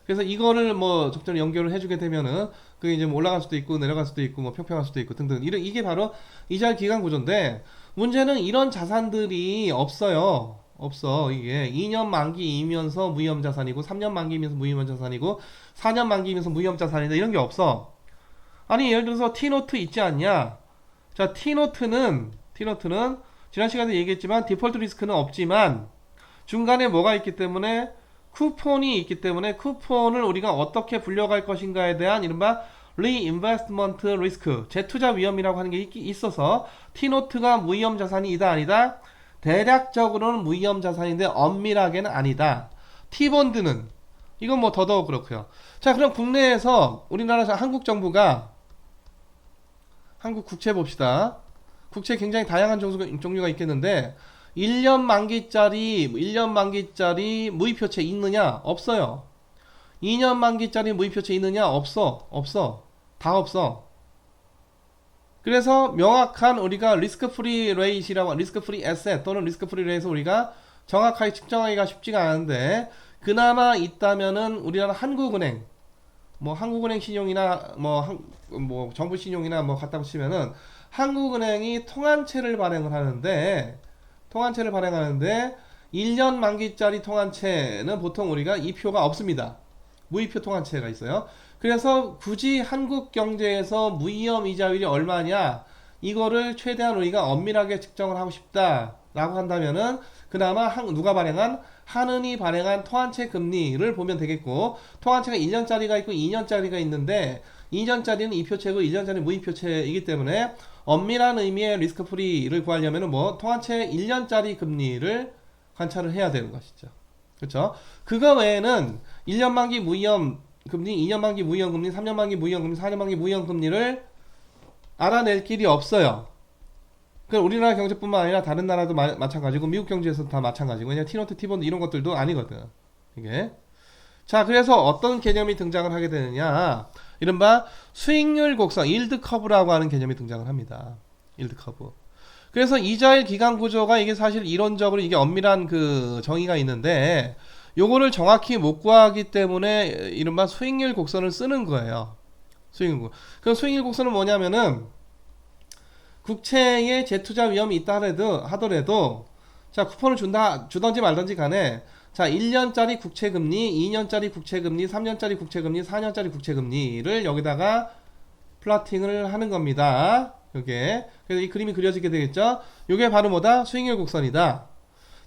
그래서 이거를 뭐 적절히 연결을 해주게 되면은 그게 이제 뭐 올라갈 수도 있고 내려갈 수도 있고 뭐 평평할 수도 있고 등등 이게 바로 이자율 기간 구조인데 문제는 이런 자산들이 없어요. 없어. 이게 2년 만기이면서 무위험 자산이고 3년 만기이면서 무위험 자산이고 4년 만기이면서 무위험 자산이다 이런 게 없어. 아니 예를 들어서 T노트 있지 않냐? 자, T노트는 지난 시간에 얘기했지만 디폴트 리스크는 없지만 중간에 뭐가 있기 때문에 쿠폰이 있기 때문에 쿠폰을 우리가 어떻게 불려갈 것인가에 대한 이른바 리인베스트먼트 리스크, 재투자 위험이라고 하는 게 있어서 T노트가 무위험 자산이다 아니다? 대략적으로는 무위험 자산인데 엄밀하게는 아니다. T본드는 이건 뭐 더더욱 그렇고요. 자, 그럼 국내에서 우리나라 한국 정부가 한국 국채 봅시다. 국채 굉장히 다양한 종류가 있겠는데 1년 만기짜리 무이표채 있느냐? 없어요. 2년 만기짜리 무이표채 있느냐? 없어. 다 없어. 그래서 명확한 우리가 리스크 프리 레이시라고 리스크 프리 에셋 또는 리스크 프리 레이스 우리가 정확하게 측정하기가 쉽지가 않은데 그나마 있다면은 우리나라 한국은행 뭐 한국은행 신용이나 뭐 정부 신용이나 뭐 갖다 붙이면은 한국은행이 통한채를 발행을 하는데 1년 만기짜리 통한채는 보통 우리가 이표가 없습니다. 무이표 통한채가 있어요. 그래서 굳이 한국 경제에서 무위험 이자율이 얼마냐 이거를 최대한 우리가 엄밀하게 측정을 하고 싶다라고 한다면은 그나마 누가 발행한 한은이 발행한 통한채 금리를 보면 되겠고 통한채가 1년짜리가 있고 2년짜리가 있는데 2년짜리는 이표채고 1년짜리는 무이표채이기 때문에 엄밀한 의미의 리스크 프리를 구하려면 뭐 통한채 1년짜리 금리를 관찰을 해야 되는 것이죠. 그렇죠? 그거 외에는 1년 만기 무위험 금리, 2년 만기 무위험 금리, 3년 만기 무위험 금리, 4년 만기 무위험 금리를 알아낼 길이 없어요. 그럼 우리나라 경제뿐만 아니라 다른 나라도 마찬가지고 미국 경제에서도 다 마찬가지고 그냥 T노트, T본드 이런 것들도 아니거든. 이게. 자, 그래서 어떤 개념이 등장을 하게 되느냐? 이른바 수익률 곡선, 일드 커브라고 하는 개념이 등장을 합니다. 일드 커브. 그래서 이자율 기간 구조가 이게 사실 이론적으로 이게 엄밀한 그 정의가 있는데 요거를 정확히 못 구하기 때문에 이른바 수익률 곡선을 쓰는 거예요. 수익률. 그 수익률 곡선은 뭐냐면은 국채에 재투자 위험이 있다 하더라도 자, 쿠폰을 주던지 말던지 간에 자, 1년짜리 국채금리, 2년짜리 국채금리, 3년짜리 국채금리, 4년짜리 국채금리를 여기다가 플라팅을 하는 겁니다. 요게. 그래서 이 그림이 그려지게 되겠죠? 요게 바로 뭐다? 수익률 곡선이다.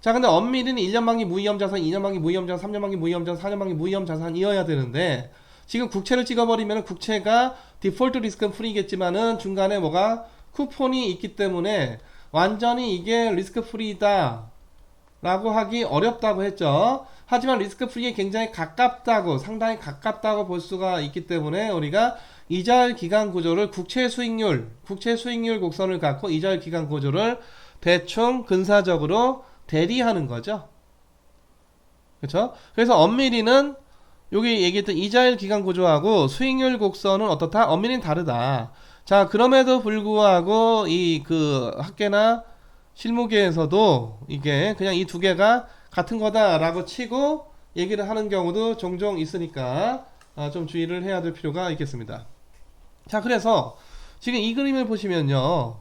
자, 근데 엄밀히는 1년 만기 무위험 자산, 2년 만기 무위험 자산, 3년 만기 무위험 자산, 4년 만기 무위험 자산이어야 되는데 지금 국채를 찍어버리면 국채가 디폴트 리스크는 프리겠지만은 중간에 뭐가 쿠폰이 있기 때문에 완전히 이게 리스크 프리다 라고 하기 어렵다고 했죠. 하지만 리스크 프리에 굉장히 가깝다고, 상당히 가깝다고 볼 수가 있기 때문에 우리가 이자율 기간 구조를 국채 수익률 곡선을 갖고 이자율 기간 구조를 대충 근사적으로 대리하는 거죠. 그렇죠? 그래서 엄밀히는 여기 얘기했던 이자율 기간 구조하고 수익률 곡선은 어떻다? 엄밀히는 다르다. 자, 그럼에도 불구하고 이 그 학계나 실무계에서도 이게 그냥 이 두 개가 같은 거다라고 치고 얘기를 하는 경우도 종종 있으니까 좀 주의를 해야 될 필요가 있겠습니다. 자, 그래서 지금 이 그림을 보시면요.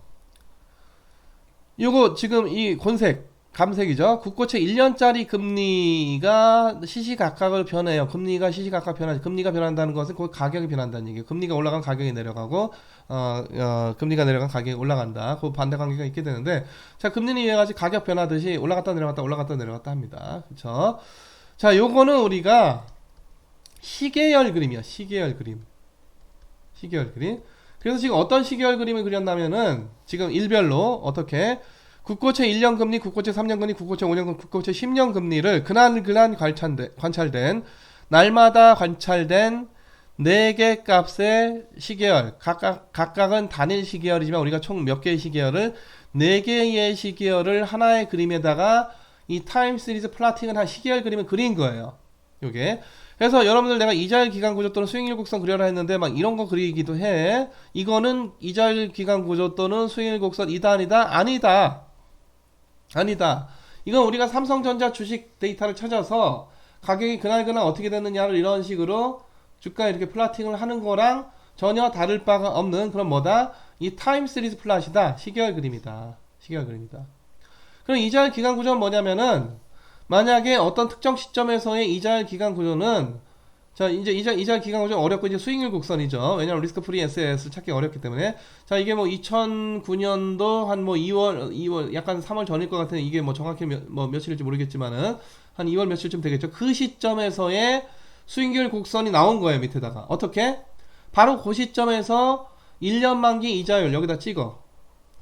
요거 지금 이 감색이죠. 국고채 1년짜리 금리가 시시각각을 변해요. 금리가 시시각각 변하죠. 금리가 변한다는 것은 그 가격이 변한다는 얘기예요. 금리가 올라가면 가격이 내려가고 금리가 내려가면 가격이 올라간다. 그 반대 관계가 있게 되는데 자, 금리는 이와 같이 가격 변하듯이 올라갔다 내려갔다 합니다. 그렇죠? 자, 요거는 우리가 시계열 그림이야. 시계열 그림. 그래서 지금 어떤 시계열 그림을 그렸냐면은 지금 일별로 어떻게 국고채 1년 금리, 국고채 3년 금리, 국고채 5년 금리, 국고채 10년 금리를 그날 관찰된 날마다 관찰된 4개 값의 시계열 각각은 단일 시계열이지만 우리가 총 몇 개의 시계열을 4개의 시계열을 하나의 그림에다가 이 타임 시리즈 플라팅을 한 시계열 그림을 그린 거예요. 요게. 그래서 여러분들 내가 이자율 기간 구조 또는 수익률 곡선 그려라 했는데 막 이런 거 그리기도 해. 이거는 이자율 기간 구조 또는 수익률 곡선 이다 아니다? 아니다. 아니다. 이건 우리가 삼성전자 주식 데이터를 찾아서 가격이 그날 어떻게 됐느냐를 이런 식으로 주가 이렇게 플라팅을 하는 거랑 전혀 다를 바가 없는 그런 뭐다? 이 타임 시리즈 플랫이다. 시계열 그림이다. 시계열 그림이다. 그럼 이자율 기간 구조는 뭐냐면은 만약에 어떤 특정 시점에서의 이자율 기간 구조는 자 이제 이자율 기간 구조는 어렵고 이제 수익률 곡선이죠. 왜냐면 리스크 프리 SS를 찾기 어렵기 때문에 자 이게 뭐 2009년도 한 뭐 2월 약간 3월 전일 것 같은 이게 뭐 정확히 며칠일지 모르겠지만은 한 2월 며칠쯤 되겠죠. 그 시점에서의 수익률 곡선이 나온 거예요. 밑에다가 어떻게? 바로 그 시점에서 1년 만기 이자율 여기다 찍어.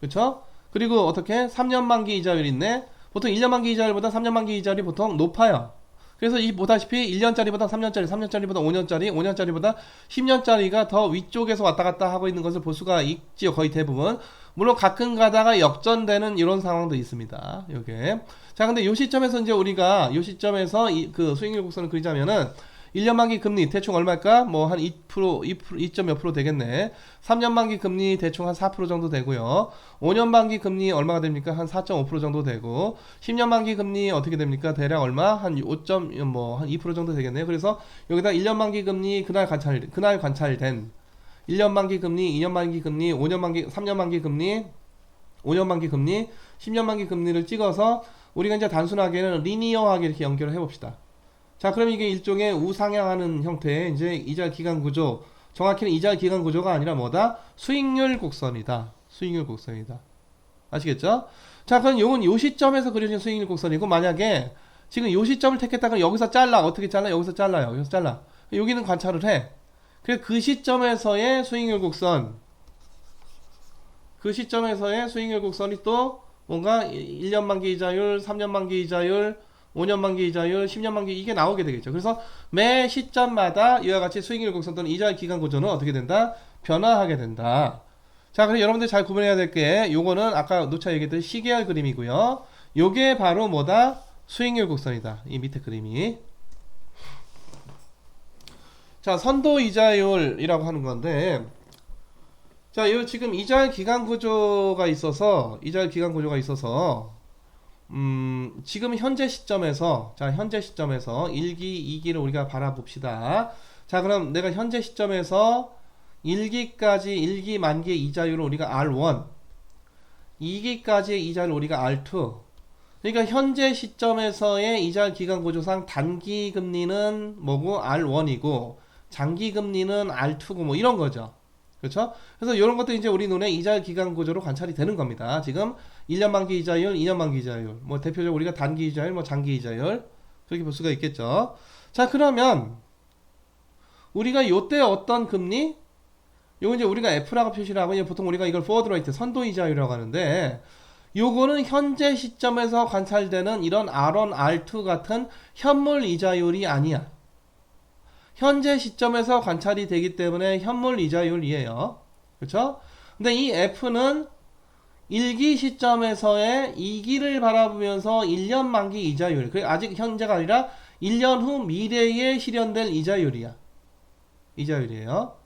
그쵸? 그리고 어떻게? 3년 만기 이자율 있네. 보통 1년 만기 이자율보다 3년 만기 이자율이 보통 높아요. 그래서 이 보다시피 1년짜리보다 3년짜리, 3년짜리보다 5년짜리, 5년짜리보다 10년짜리가 더 위쪽에서 왔다 갔다 하고 있는 것을 볼 수가 있지요. 거의 대부분. 물론 가끔 가다가 역전되는 이런 상황도 있습니다. 요게. 자, 근데 요 시점에서 이제 우리가 요 시점에서 그 수익률 곡선을 그리자면은 1년 만기 금리 대충 얼마일까? 뭐 한 2%, 2점 몇 프로 되겠네. 3년 만기 금리 대충 한 4% 정도 되고요. 5년 만기 금리 얼마가 됩니까? 한 4.5% 정도 되고 10년 만기 금리 어떻게 됩니까? 대략 얼마? 한 5점 뭐 한 2% 정도 되겠네요. 그래서 여기다 1년 만기 금리 그날 관찰된 1년 만기 금리, 2년 만기 금리, 5년 만기, 3년 만기 금리, 5년 만기 금리, 10년 만기 금리를 찍어서 우리가 이제 단순하게는 리니어하게 이렇게 연결을 해봅시다. 자, 그럼 이게 일종의 우상향하는 형태의 이제 이자율 기간 구조, 정확히는 이자율 기간 구조가 아니라 뭐다? 수익률 곡선이다. 수익률 곡선이다. 아시겠죠? 자, 그럼 요건 요 시점에서 그려진 수익률 곡선이고, 만약에 지금 요 시점을 택했다가 여기서 잘라. 어떻게 잘라? 여기서 잘라요. 여기서 잘라. 여기는 관찰을 해. 그래서 그 시점에서의 수익률 곡선, 그 시점에서의 수익률 곡선이 또 뭔가 1년 만기 이자율, 3년 만기 이자율, 5년 만기 이자율, 10년 만기 이게 나오게 되겠죠. 그래서 매 시점마다 이와 같이 수익률 곡선 또는 이자율 기간 구조는 어떻게 된다? 변화하게 된다. 자, 그래서 여러분들 잘 구분해야 될 게 요거는 아까 노차 얘기했던 시계열 그림이고요. 요게 바로 뭐다? 수익률 곡선이다. 이 밑에 그림이. 자, 선도 이자율이라고 하는 건데 자, 요 지금 이자율 기간 구조가 있어서 지금 현재 시점에서 자 현재 시점에서 1기, 2기를 우리가 바라봅시다. 자, 그럼 내가 현재 시점에서 1기까지 1기 만기의 이자율을 우리가 R1, 2기까지의 이자율을 우리가 R2. 그러니까 현재 시점에서의 이자율 기간 구조상 단기 금리는 뭐고 R1이고 장기 금리는 R2고 뭐 이런 거죠. 그렇죠? 그래서 이런 것도 이제 우리 눈에 이자율 기간 구조로 관찰이 되는 겁니다. 지금 1년 만기 이자율, 2년 만기 이자율, 뭐 대표적으로 우리가 단기 이자율, 뭐 장기 이자율 그렇게 볼 수가 있겠죠. 자, 그러면 우리가 요때 어떤 금리? 요거 이제 우리가 F라고 표시를 하고 이제 보통 우리가 이걸 포워드 레이트, 선도 이자율이라고 하는데 요거는 현재 시점에서 관찰되는 이런 R1, R2 같은 현물 이자율이 아니야. 현재 시점에서 관찰이 되기 때문에 현물 이자율이에요. 그렇죠? 근데 이 F는 1기 시점에서의 2기를 바라보면서 1년 만기 이자율. 그게 아직 현재가 아니라 1년 후 미래에 실현될 이자율이야. 이자율이에요.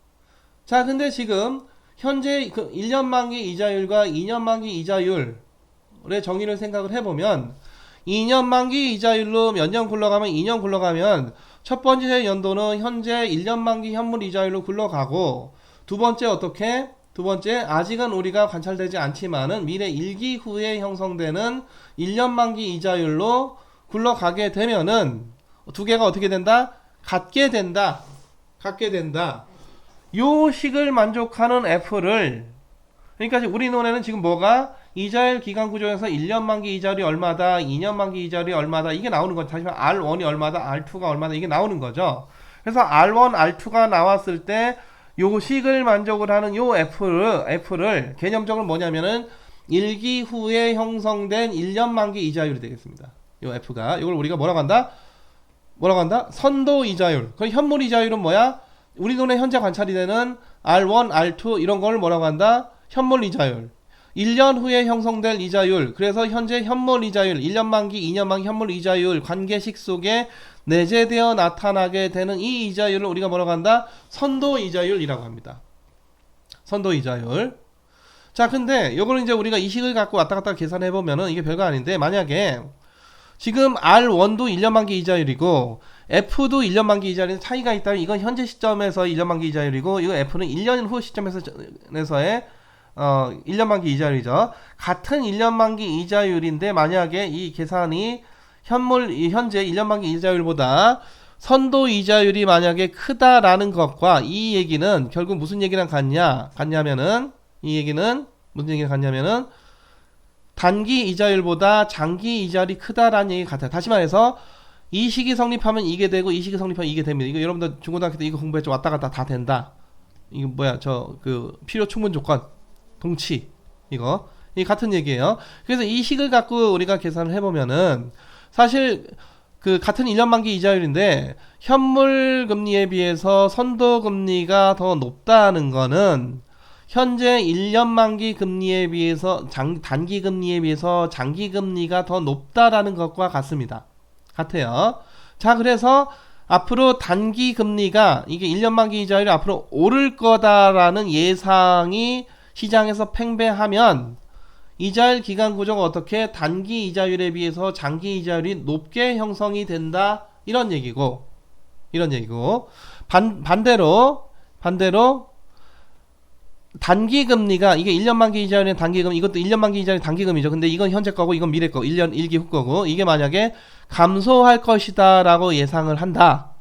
자, 근데 지금 현재 그 1년 만기 이자율과 2년 만기 이자율의 정의를 생각을 해보면 2년 만기 이자율로 몇 년 굴러가면 2년 굴러가면 첫 번째 연도는 현재 1년 만기 현물 이자율로 굴러가고 두 번째 어떻게? 두 번째 아직은 우리가 관찰되지 않지만은 미래 1기 후에 형성되는 1년 만기 이자율로 굴러가게 되면은 두 개가 어떻게 된다? 같게 된다. 요 식을 만족하는 F를 그러니까 우리 눈에는 지금 뭐가 이자율 기간 구조에서 1년 만기 이자율이 얼마다, 2년 만기 이자율이 얼마다 이게 나오는 거죠. 다시 말해 R1이 얼마다, R2가 얼마다 이게 나오는 거죠. 그래서 R1, R2가 나왔을 때 요 식을 만족을 하는 요 F를 개념적으로 뭐냐면은 1기 후에 형성된 1년 만기 이자율이 되겠습니다. 요 F가 이걸 우리가 뭐라고 한다? 선도 이자율. 그 현물 이자율은 뭐야? 우리 눈에 현재 관찰이 되는 R1, R2 이런 걸 뭐라고 한다? 현물 이자율. 1년 후에 형성될 이자율, 그래서 현재 현물 이자율, 1년 만기, 2년 만기 현물 이자율 관계식 속에 내재되어 나타나게 되는 이 이자율을 우리가 뭐라고 한다? 선도 이자율이라고 합니다. 선도 이자율. 자, 근데 요거는 이제 우리가 이 식을 갖고 왔다 갔다 계산해 보면은 이게 별거 아닌데, 만약에 지금 R1도 1년 만기 이자율이고 F도 1년 만기 이자율이 차이가 있다면 이건 현재 시점에서 1년 만기 이자율이고, 이거 F는 1년 후 시점에서의 1년 만기 이자율이죠. 같은 1년 만기 이자율인데 만약에 이 계산이 현재 1년 만기 이자율보다 선도 이자율이 만약에 크다라는 것과, 이 얘기는 결국 무슨 얘기랑 같냐면은, 이 얘기는 무슨 얘기랑 같냐면은 단기 이자율보다 장기 이자율이 크다라는 얘기 같아요. 다시 말해서 이 식이 성립하면 이게 되고 이 식이 성립하면 이게 됩니다. 이거 여러분들 중고등학교 때 이거 공부했죠. 왔다 갔다 다 된다. 이거 뭐야, 필요 충분 조건 동치, 이 같은 얘기예요. 그래서 이 식을 갖고 우리가 계산을 해보면은 사실 그 같은 1년 만기 이자율인데 현물 금리에 비해서 선도 금리가 더 높다는 거는 현재 1년 만기 금리에 비해서 단기 금리에 비해서 장기 금리가 더 높다라는 것과 같아요. 자, 그래서 앞으로 단기 금리가, 이게 1년 만기 이자율이 앞으로 오를 거다라는 예상이 시장에서 팽배하면 이자율 기간 구조가 어떻게 단기 이자율에 비해서 장기 이자율이 높게 형성이 된다, 이런 얘기고 반대로 단기 금리가, 이게 1년 만기 이자율의 단기금, 이것도 1년 만기 이자율의 단기금이죠. 근데 이건 현재 거고 이건 미래 거, 1년 1기 후 거고, 이게 만약에 감소할 것이다 라고 예상을 한다.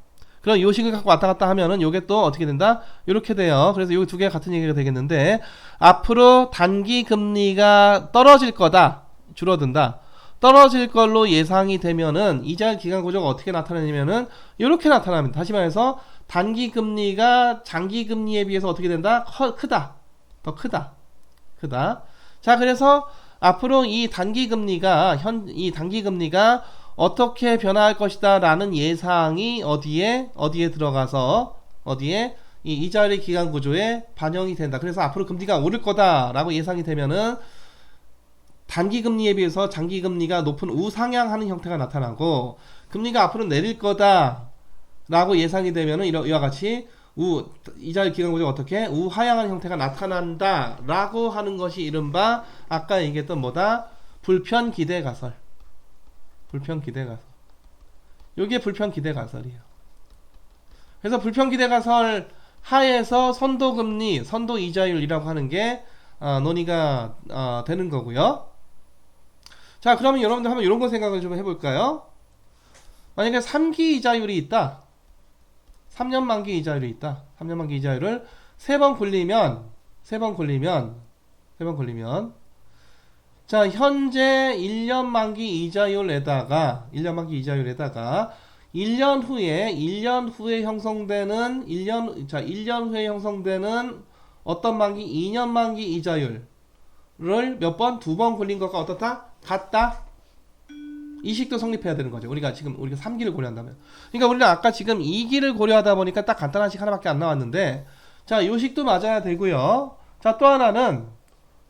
그럼 요 식을 갖고 왔다 갔다 하면은 요게 또 어떻게 된다? 요렇게 돼요. 그래서 요 두 개가 같은 얘기가 되겠는데, 앞으로 단기 금리가 떨어질 거다, 줄어든다, 떨어질 걸로 예상이 되면은 이자율 기간 구조가 어떻게 나타나냐면은 요렇게 나타납니다. 다시 말해서 단기 금리가 장기 금리에 비해서 어떻게 된다? 더 크다. 자, 그래서 앞으로 이 단기 금리가 어떻게 변화할 것이다 라는 예상이 어디에 들어가서 이 이자율의 기간 구조에 반영이 된다. 그래서 앞으로 금리가 오를 거다 라고 예상이 되면은 단기 금리에 비해서 장기 금리가 높은 우상향하는 형태가 나타나고, 금리가 앞으로 내릴 거다 라고 예상이 되면은 이와 같이 이자율 기간 구조가 어떻게 우하향하는 형태가 나타난다 라고 하는 것이 이른바 아까 얘기했던 불편 기대 가설. 요게 불편 기대 가설이에요. 그래서 불편 기대 가설 하에서 선도 금리, 선도 이자율이라고 하는 게 논의가 되는 거고요. 자, 그러면 여러분들 한번 이런 거 생각을 좀 해볼까요? 만약에 3기 이자율이 있다. 3년 만기 이자율이 있다. 3년 만기 이자율을 3번 굴리면 자, 현재 1년 만기 이자율에다가 1년 후에 형성되는 1년 후에 형성되는 어떤 만기, 2년 만기 이자율을 몇 번? 2번 굴린 것과 어떻다? 같다. 이 식도 성립해야 되는 거죠. 우리가 3기를 고려한다면. 그러니까 우리는 아까 지금 2기를 고려하다 보니까 딱 간단한 식 하나밖에 안 나왔는데, 자, 요 식도 맞아야 되고요. 자, 또 하나는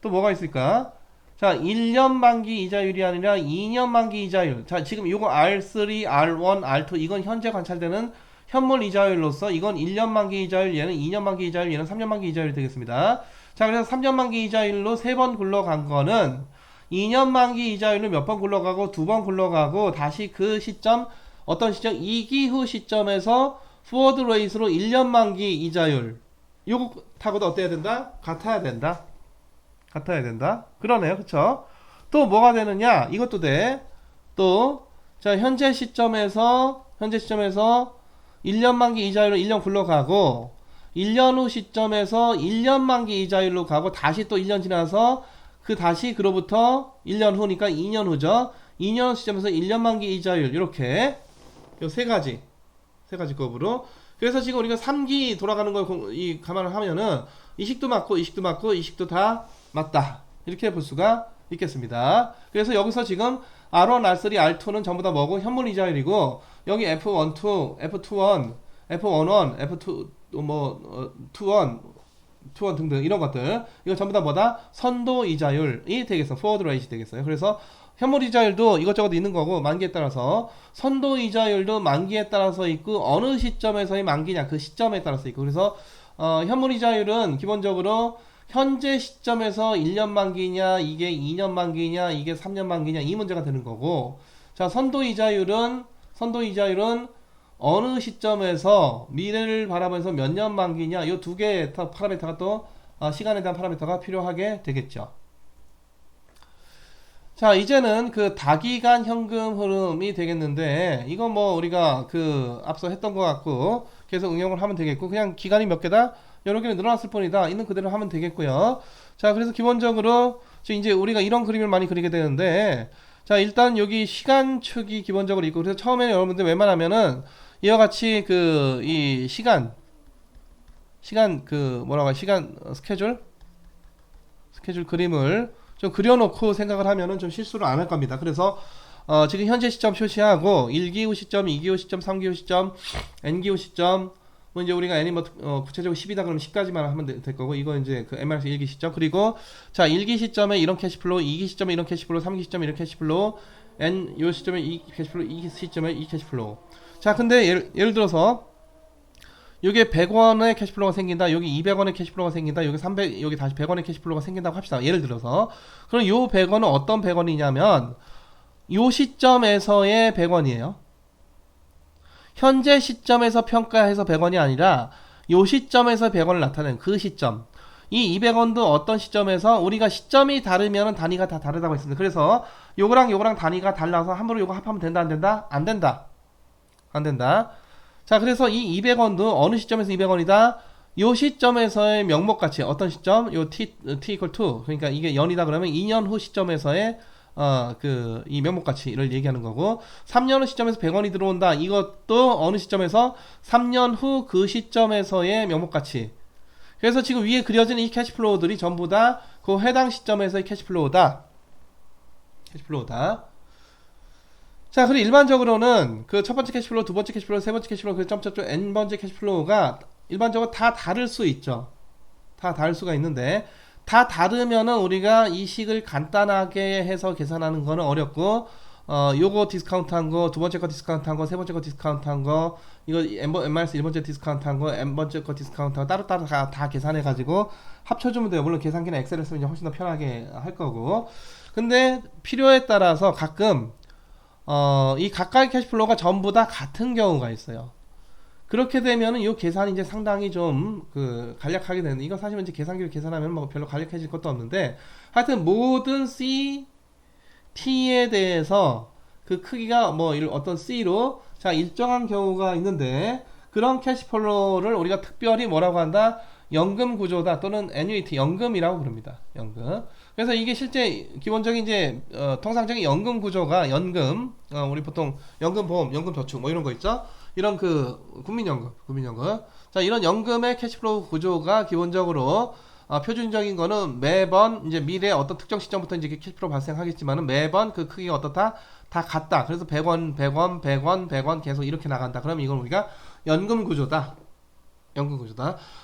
또 뭐가 있을까? 자, 1년 만기 이자율이 아니라 2년 만기 이자율. 자, 지금 요거 R3, R1, R2 이건 현재 관찰되는 현물 이자율로서 이건 1년 만기 이자율, 얘는 2년 만기 이자율, 얘는 3년 만기 이자율이 되겠습니다. 자, 그래서 3년 만기 이자율로 3번 굴러간 거는 2년 만기 이자율로 몇 번 굴러가고 2번 굴러가고, 다시 그 시점, 어떤 시점? 2기 후 시점에서 포워드 레이스로 1년 만기 이자율, 요거하고도 어때야 된다? 같아야 된다. 그러네요. 그쵸? 또 뭐가 되느냐? 이것도 돼. 또, 자, 현재 시점에서 1년 만기 이자율로 1년 굴러가고, 1년 후 시점에서 1년 만기 이자율로 가고, 다시 또 1년 지나서 다시 그로부터 1년 후니까 2년 후죠. 2년 시점에서 1년 만기 이자율, 이렇게 요 세 가지 급으로. 그래서 지금 우리가 3기 돌아가는 걸 감안을 하면은 이 식도 맞고 이 식도 다 맞다, 이렇게 볼 수가 있겠습니다. 그래서 여기서 지금 R1, R3, R2는 전부 다 뭐고? 현물 이자율이고, 여기 F12, F21, F11, F2, 21, 투원 등등 이런 것들 이거 전부 다 뭐다? 선도 이자율이 되겠어. 포워드 레이트 되겠어요. 그래서 현물 이자율도 이것저것 있는 거고 만기에 따라서 선도 이자율도 만기에 따라서 있고 어느 시점에서의 만기냐 그 시점에 따라서 있고 그래서 현물 이자율은 기본적으로 현재 시점에서 1년 만기냐 이게 2년 만기냐 이게 3년 만기냐 이 문제가 되는 거고 자 선도 이자율은 어느 시점에서 미래를 바라보면서 몇 년 만기냐 이 두 개의 파라미터가 또 시간에 대한 파라미터가 필요하게 되겠죠. 자 이제는 그 다기간 현금 흐름이 되겠는데 이건 뭐 우리가 그 앞서 했던 것 같고 계속 응용을 하면 되겠고 그냥 기간이 몇 개다 여러 개는 늘어났을 뿐이다 있는 그대로 하면 되겠고요. 자 그래서 기본적으로 이제 우리가 이런 그림을 많이 그리게 되는데 자 일단 여기 시간축이 기본적으로 있고 그래서 처음에는 여러분들 웬만하면은 이와 같이 그 이 시간 그 뭐라고 시간 스케줄 그림을 좀 그려놓고 생각을 하면은 좀 실수를 안 할 겁니다. 그래서 지금 현재 시점 표시하고 1기후 시점, 2기후 시점, 3기후 시점, n기후 시점 뭐 이제 우리가 n이 뭐 구체적으로 10이다 그러면 10까지만 하면 될 거고 이거 이제 그 MRS 1기 시점 그리고 자 1기 시점에 이런 캐시플로우, 2기 시점에 이런 캐시플로우, 3기 시점에 이런 캐시플로우, n 요 시점에 이 캐시플로우, 2기 시점에 이 캐시플로우. 자 근데 예를 들어서 요게 100원의 캐시플로우가 생긴다. 여기 200원의 캐시플로우가 생긴다. 여기 300 여기 다시 100원의 캐시플로우가 생긴다고 합시다. 예를 들어서 그럼 요 100원은 어떤 100원이냐면 요 시점에서의 100원이에요. 현재 시점에서 평가해서 100원이 아니라 요 시점에서 100원을 나타내는 그 시점. 이 200원도 어떤 시점에서 우리가 시점이 다르면 단위가 다 다르다고 했습니다. 그래서 요거랑 단위가 달라서 함부로 요거 합하면 된다 안 된다? 안 된다. 안 된다. 자 그래서 이 200원도 어느 시점에서 200원이다? 요 시점에서의 명목가치 어떤 시점? 요 t equal to 그러니까 이게 연이다 그러면 2년 후 시점에서의 그 이 명목가치를 얘기하는 거고 3년 후 시점에서 100원이 들어온다. 이것도 어느 시점에서 3년 후 그 시점에서의 명목가치. 그래서 지금 위에 그려진 이 캐시플로우들이 전부 다 그 해당 시점에서의 캐시플로우다. 자, 그리고 일반적으로는 그 첫 번째 캐시플로우, 두 번째 캐시플로우, 세 번째 캐시플로우, 그 점점점 n 번째 캐시플로우가 일반적으로 다 다를 수 있죠. 다 다를 수가 있는데 다 다르면은 우리가 이 식을 간단하게 해서 계산하는 거는 어렵고 요거 디스카운트한 거, 두 번째 거 디스카운트한 거, 세 번째 거 디스카운트한 거, 이거 n-1 번째 디스카운트한 거, n 번째 거 디스카운트한 거 따로따로 다 계산해 가지고 합쳐주면 돼요. 물론 계산기나 엑셀을 쓰면 이제 훨씬 더 편하게 할 거고. 근데 필요에 따라서 가끔 이 각각의 캐시플로우가 전부 다 같은 경우가 있어요. 그렇게 되면은 이 계산이 이제 상당히 좀 그 간략하게 되는데 이거 사실 이제 계산기로 계산하면 뭐 별로 간략해질 것도 없는데 하여튼 모든 C, T에 대해서 그 크기가 뭐 어떤 C로 자 일정한 경우가 있는데 그런 캐시플로우를 우리가 특별히 뭐라고 한다? 연금 구조다 또는 애뉴이티 연금이라고 부릅니다. 연금. 그래서 이게 실제 기본적인 이제 통상적인 연금 구조가 연금 우리 보통 연금보험, 연금저축 뭐 이런 거 있죠? 이런 그 국민연금. 자 이런 연금의 캐시플로우 구조가 기본적으로 표준적인 거는 매번 이제 미래 어떤 특정 시점부터 이제 캐시플로우 발생하겠지만은 매번 그 크기가 어떻다? 다 같다. 그래서 100원 계속 이렇게 나간다. 그럼 이건 우리가 연금 구조다.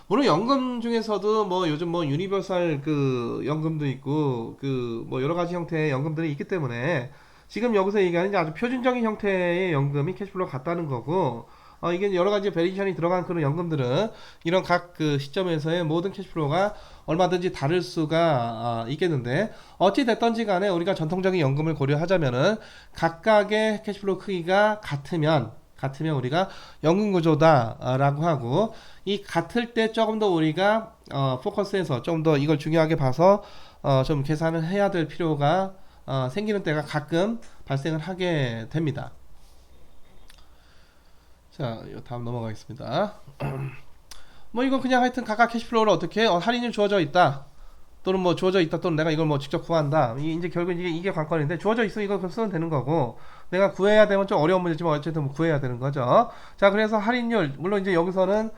물론 연금 중에서도 뭐 요즘 뭐 유니버설 그 연금도 있고 그 뭐 여러 가지 형태의 연금들이 있기 때문에 지금 여기서 얘기하는 이제 아주 표준적인 형태의 연금이 캐시플로우가 같다는 거고 이게 여러 가지 베리에이션이 들어간 그런 연금들은 이런 각 그 시점에서의 모든 캐시플로우가 얼마든지 다를 수가 있겠는데 어찌 됐던지 간에 우리가 전통적인 연금을 고려하자면은 각각의 캐시플로우 크기가 같으면 우리가 연금 구조다라고 하고 이 같을 때 조금 더 우리가 포커스해서 좀 더 이걸 중요하게 봐서 좀 계산을 해야 될 필요가 생기는 때가 가끔 발생을 하게 됩니다. 자, 다음 넘어가겠습니다. 뭐 이거 그냥 하여튼 각각 캐시플로우를 어떻게 할인율 주어져 있다. 또는 뭐 주어져 있다 또는 내가 이걸 뭐 직접 구한다. 이제 결국 이게 관건인데 주어져 있으면 이거 쓰면 되는 거고 내가 구해야 되면 좀 어려운 문제지만 어쨌든 뭐 구해야 되는 거죠. 자 그래서 할인율 물론 이제 여기서는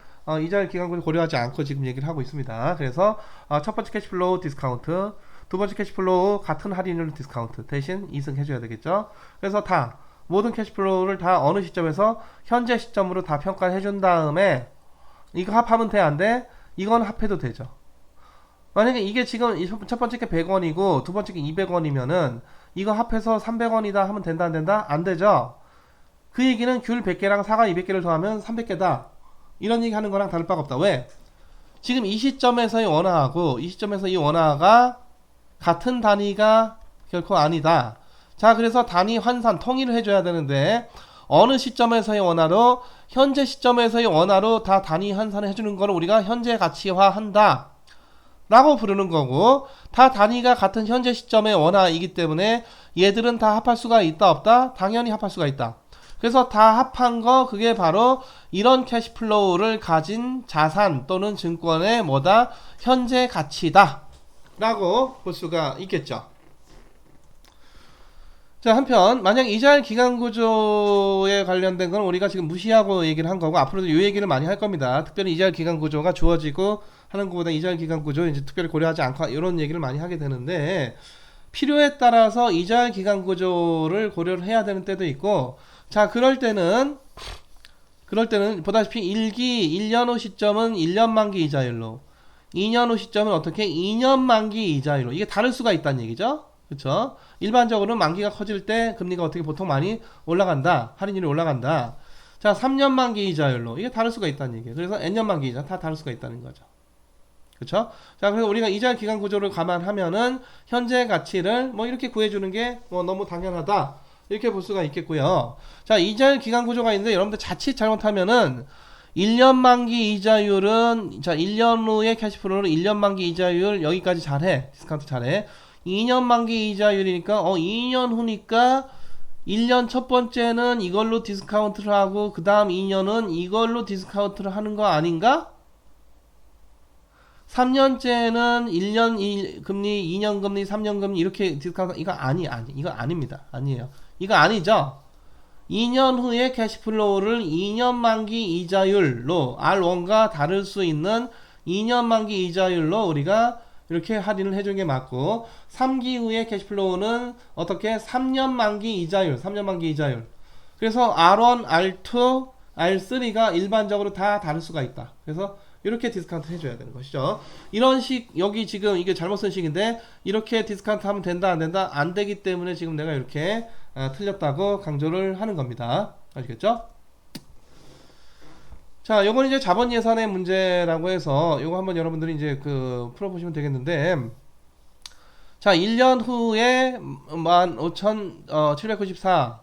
이자율 기간을 고려하지 않고 지금 얘기를 하고 있습니다. 그래서 첫 번째 캐시플로우 디스카운트, 두 번째 캐시플로우 같은 할인율 디스카운트 대신 이승 해줘야 되겠죠. 그래서 모든 캐시플로우를 다 어느 시점에서 현재 시점으로 다 평가를 해준 다음에 이거 합하면 돼 안 돼? 이건 합해도 되죠. 만약에 이게 지금 첫 번째 게 100원이고 두 번째 게 200원이면은 이거 합해서 300원이다 하면 된다 안 된다? 안 되죠. 그 얘기는 귤 100개랑 사과 200개를 더하면 300개다. 이런 얘기 하는 거랑 다를 바가 없다. 왜? 지금 이 시점에서의 원화하고 이 시점에서 이 원화가 같은 단위가 결코 아니다. 자, 그래서 단위 환산 통일을 해줘야 되는데 어느 시점에서의 원화로 현재 시점에서의 원화로 다 단위 환산을 해주는 거를 우리가 현재 가치화 한다 라고 부르는 거고, 다 단위가 같은 현재 시점의 원화이기 때문에 얘들은 다 합할 수가 있다 없다? 당연히 합할 수가 있다. 그래서 다 합한 거, 그게 바로 이런 캐시플로우를 가진 자산 또는 증권의 뭐다? 현재 가치다 라고 볼 수가 있겠죠. 자, 한편 만약 이자율 기간 구조에 관련된 건 우리가 지금 무시하고 얘기를 한 거고, 앞으로도 이 얘기를 많이 할 겁니다. 특별히 이자율 기간 구조가 주어지고 하는 것보다 이자율 기간 구조 이제 특별히 고려하지 않고 이런 얘기를 많이 하게 되는데, 필요에 따라서 이자율 기간 구조를 고려를 해야 되는 때도 있고, 자, 그럴 때는 보다시피 1년 후 시점은 1년 만기 이자율로, 2년 후 시점은 어떻게 2년 만기 이자율로, 이게 다를 수가 있다는 얘기죠. 그쵸? 일반적으로는 만기가 커질 때 금리가 어떻게 보통 많이 올라간다. 할인율이 올라간다. 자, 3년 만기 이자율로, 이게 다를 수가 있다는 얘기예요. 그래서 N년 만기 이자 다 다를 수가 있다는 거죠. 그쵸? 자, 그래서 우리가 이자 기간 구조를 감안하면은 현재 가치를 뭐 이렇게 구해주는 게 뭐 너무 당연하다, 이렇게 볼 수가 있겠고요. 자, 이자 기간 구조가 있는데 여러분들 자칫 잘못하면은 1년 만기 이자율은, 자, 1년 후에 캐시플로우는 1년 만기 이자율 여기까지 잘해. 디스카운트 잘해. 2년 만기 이자율이니까 2년 후니까 1년 첫 번째는 이걸로 디스카운트를 하고 그 다음 2년은 이걸로 디스카운트를 하는 거 아닌가? 3년째는 1년 금리, 2년 금리, 3년 금리 이렇게 디스카운트, 이거 이거 아닙니다. 아니에요. 이거 아니죠. 2년 후에 캐시플로우를 2년 만기 이자율로, R1과 다를 수 있는 2년 만기 이자율로 우리가 이렇게 할인을 해주는 게 맞고, 3기 후에 캐시플로우는 어떻게 3년 만기 이자율, 3년 만기 이자율. 그래서 R1, R2, R3가 일반적으로 다 다를 수가 있다. 그래서 이렇게 디스카운트 해줘야 되는 것이죠. 이런 식, 여기 지금 이게 잘못 쓴 식인데 이렇게 디스카운트 하면 된다 안 된다? 안 되기 때문에 지금 내가 이렇게 틀렸다고 강조를 하는 겁니다. 아시겠죠? 자, 요건 이제 자본 예산의 문제라고 해서 요거 한번 여러분들이 이제 풀어보시면 되겠는데, 자, 1년 후에 15,794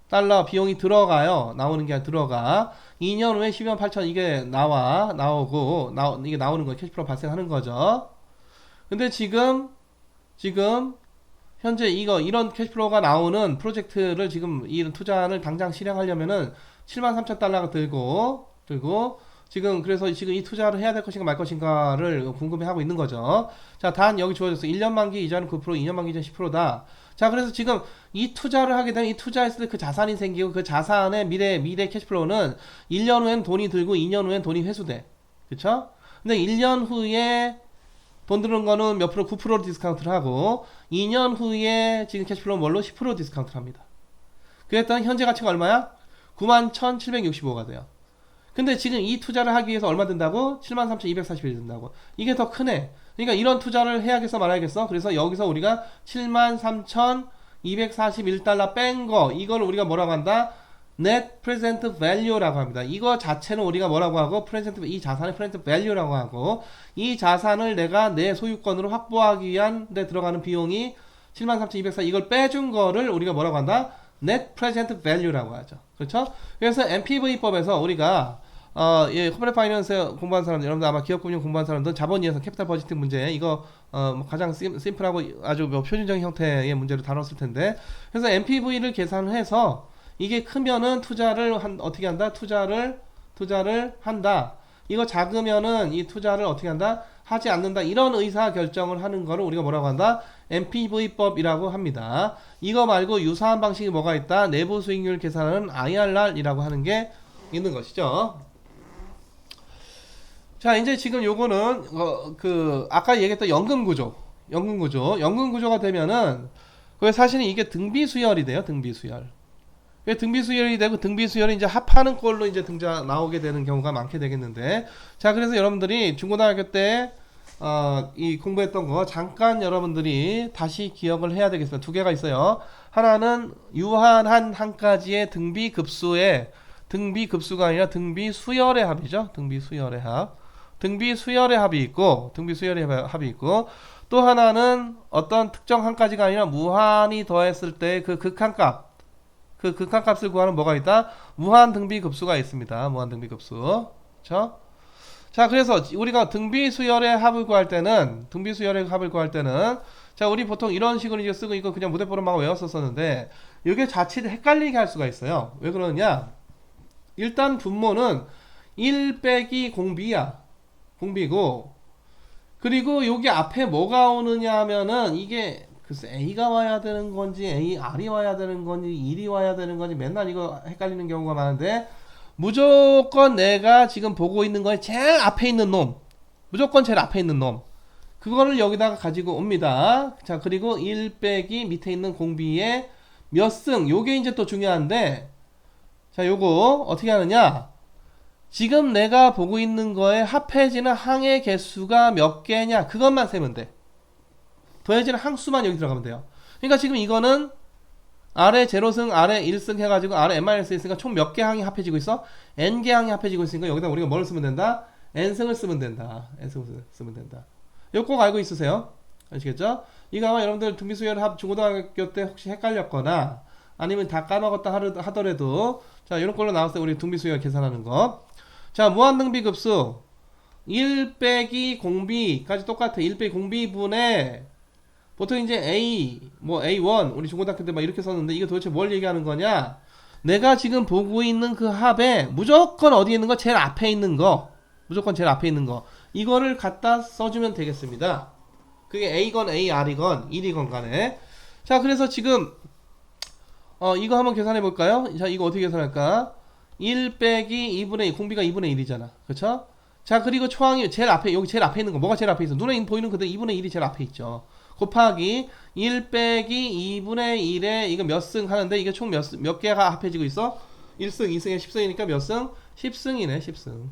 달러 비용이 들어가요. 나오는 게 아니라 들어가. 2년 후에 12만 8천 이게 이게 나오는 거, 캐시플로우 발생하는 거죠. 근데 지금 현재 이런 캐시플로우가 나오는 프로젝트를 지금 이 투자를 당장 실행하려면은 7만 3천 달러가 들고 지금 그래서 지금 이 투자를 해야 될 것인가 말 것인가를 궁금해하고 있는 거죠. 자, 단 여기 주어졌어. 1년 만기 이자는 9%, 2년 만기 이자는 10%다. 자, 그래서 지금 이 투자를 하게 되면 이 투자했을 때 그 자산이 생기고 그 자산의 미래 캐시플로우는 1년 후엔 돈이 들고 2년 후엔 돈이 회수돼. 그쵸? 근데 1년 후에 돈 드는 거는 몇 프로? 9% 디스카운트를 하고, 2년 후에 지금 캐시플로우는 뭘로? 10% 디스카운트를 합니다. 그랬더니 현재 가치가 얼마야? 91,765가 돼요. 근데 지금 이 투자를 하기 위해서 얼마 든다고? 73,241 든다고. 이게 더 크네. 그러니까 이런 투자를 해야겠어 말아야겠어? 그래서 여기서 우리가 73,241달러 뺀 거, 이걸 우리가 뭐라고 한다? Net Present Value라고 합니다. 이거 자체는 우리가 뭐라고 하고, 이 자산의 Present Value라고 하고, 이 자산을 내가 내 소유권으로 확보하기 위한 데 들어가는 비용이 73,204, 이걸 빼준 거를 우리가 뭐라고 한다? Net Present Value라고 하죠. 그렇죠? 그래서 MPV법에서 우리가 코퍼레이트 파이낸스 공부한 사람들, 여러분들 아마 기업금융 공부한 사람들은 자본 예산, 캐피탈 버지팅 문제, 이거 가장 심플하고 아주 표준적인 형태의 문제를 다뤘을 텐데, 그래서 MPV를 계산을 해서 이게 크면은 어떻게 한다? 투자를 한다. 이거 작으면은 이 투자를 어떻게 한다? 하지 않는다. 이런 의사 결정을 하는 거를 우리가 뭐라고 한다? MPV법이라고 합니다. 이거 말고 유사한 방식이 뭐가 있다? 내부 수익률 계산은 IRR이라고 하는 게 있는 것이죠. 자, 이제 지금 요거는 아까 얘기했던 연금구조가 되면은 사실은 이게 등비수열이 돼요. 등비수열이 되고, 등비수열이 이제 합하는 꼴로 이제 나오게 되는 경우가 많게 되겠는데, 자, 그래서 여러분들이 중고등학교 때 이 공부했던 거 잠깐 여러분들이 다시 기억을 해야 되겠습니다. 두 개가 있어요. 하나는 유한한 한 가지의 등비급수가 아니라 등비수열의 합이죠. 등비수열의 합. 등비수열의 합이 있고, 또 하나는 어떤 특정 한 가지가 아니라 무한히 더했을 때 그 극한값, 그 극한값을 구하는 뭐가 있다? 무한 등비급수가 있습니다. 무한 등비급수. 그렇죠? 자, 그래서 우리가 등비수열의 합을 구할 때는, 자, 우리 보통 이런 식으로 이제 쓰고 이거 그냥 무대포로만 외웠었었는데, 이게 자칫 헷갈리게 할 수가 있어요. 왜 그러느냐? 일단 분모는 1 빼기 공비야. 공비고, 그리고 여기 앞에 뭐가 오느냐 하면은, 이게, 글쎄, A가 와야 되는 건지, R이 와야 되는 건지, 1이 와야 되는 건지, 맨날 이거 헷갈리는 경우가 많은데, 무조건 내가 지금 보고 있는 거에 제일 앞에 있는 놈, 무조건 제일 앞에 있는 놈, 그거를 여기다가 가지고 옵니다. 자, 그리고 1 빼기 밑에 있는 공비의 몇 승, 요게 이제 또 중요한데, 자, 요거 어떻게 하느냐? 지금 내가 보고 있는 거에 합해지는 항의 개수가 몇 개냐, 그것만 세면 돼. 더해지는 항수만 여기 들어가면 돼요. 그러니까 지금 이거는 아래 0승, 아래 1승 해가지고 아래 n-1승이니까 총 몇 개 항이 합해지고 있어? n개 항이 합해지고 있으니까 여기다 우리가 뭘 쓰면 된다? n승을 쓰면 된다. n승을 쓰면 된다. 이거 꼭 알고 있으세요. 아시겠죠? 이거 아마 여러분들 등비수열 합 중고등학교 때 혹시 헷갈렸거나 아니면 다 까먹었다 하더라도, 자, 이런 걸로 나왔을 때 우리 등비수열 계산하는 거. 자, 무한등비급수 1 빼기 공비까지 똑같아. 1 빼기 공비분의, 보통 이제 A1 우리 중고등학교 때 막 이렇게 썼는데, 이거 도대체 뭘 얘기하는 거냐? 내가 지금 보고 있는 그 합에 무조건 어디에 있는 거? 제일 앞에 있는 거, 무조건 제일 앞에 있는 거, 이거를 갖다 써주면 되겠습니다. 그게 A건 AR이건 1이건 간에. 자, 그래서 지금 이거 한번 계산해 볼까요? 자, 이거 어떻게 계산할까? 1 빼기 2분의 2, 공비가 2분의 1이잖아. 그쵸? 자, 그리고 초항이 제일 앞에, 여기 제일 앞에 있는 거, 뭐가 제일 앞에 있어? 눈에 보이는 그대로 2분의 1이 제일 앞에 있죠. 곱하기 1 빼기 2분의 1에 이거 몇 승 하는데, 이게 총 몇 개가 합해지고 있어? 1승, 2승에 10승이니까 몇 승? 10승이네, 10승.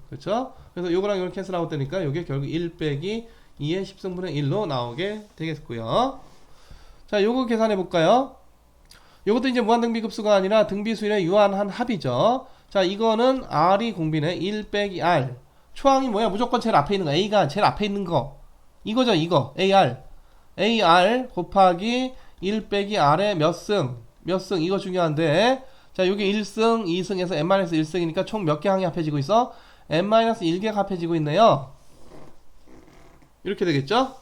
그쵸? 그래서 요거랑 요걸 캔슬아웃 되니까 요게 결국 1 빼기 2의 10승분의 1로 나오게 되겠고요. 자, 요거 계산해 볼까요? 요것도 이제 무한등비급수가 아니라 등비수열의 유한한 합이죠. 자, 이거는 R이 공비네. 1 빼기 R. 초항이 뭐야? 무조건 제일 앞에 있는 거. A가 제일 앞에 있는 거. 이거죠, 이거. AR 곱하기 1 빼기 R의 몇 승. 이거 중요한데. 자, 여기 1승, 2승에서 n-1승이니까 총 몇 개 항이 합해지고 있어? n-1개가 합해지고 있네요. 이렇게 되겠죠?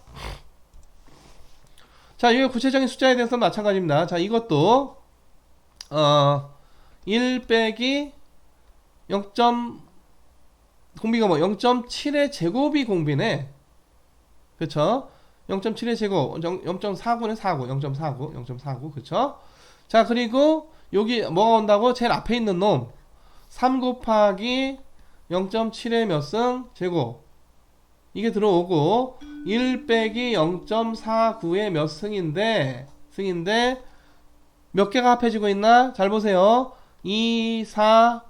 자, 이게 구체적인 숫자에 대해서는 마찬가지입니다. 자, 이것도 1 빼기 0. 공비가 뭐 0.7의 제곱이 공비네. 그쵸? 0.7의 제곱 0.49는 0.49 그쵸? 자, 그리고 여기 뭐가 온다고? 제일 앞에 있는 놈 3 곱하기 0.7의 몇 승? 제곱, 이게 들어오고 1 빼기 0.49의 몇 승인데 몇 개가 합해지고 있나? 잘 보세요. 2, 4,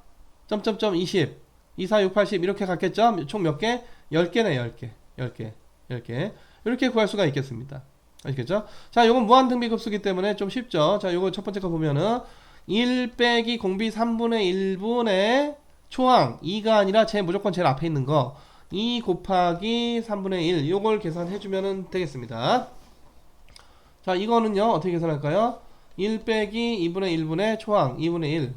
점점점 20, 2, 4, 6, 80 이렇게 갔겠죠? 총 몇 개? 10개네. 10개 이렇게 구할 수가 있겠습니다. 아시겠죠? 자, 요건 무한등비급수기 때문에 좀 쉽죠? 자, 요거 첫 번째 거 보면은 1 빼기 공비 3분의 1분의 초항 2가 아니라 무조건 제일 앞에 있는 거 2 곱하기 3분의 1, 요걸 계산해주면 되겠습니다. 자, 이거는요 어떻게 계산할까요? 1 빼기 2분의 1분의 초항 2분의 1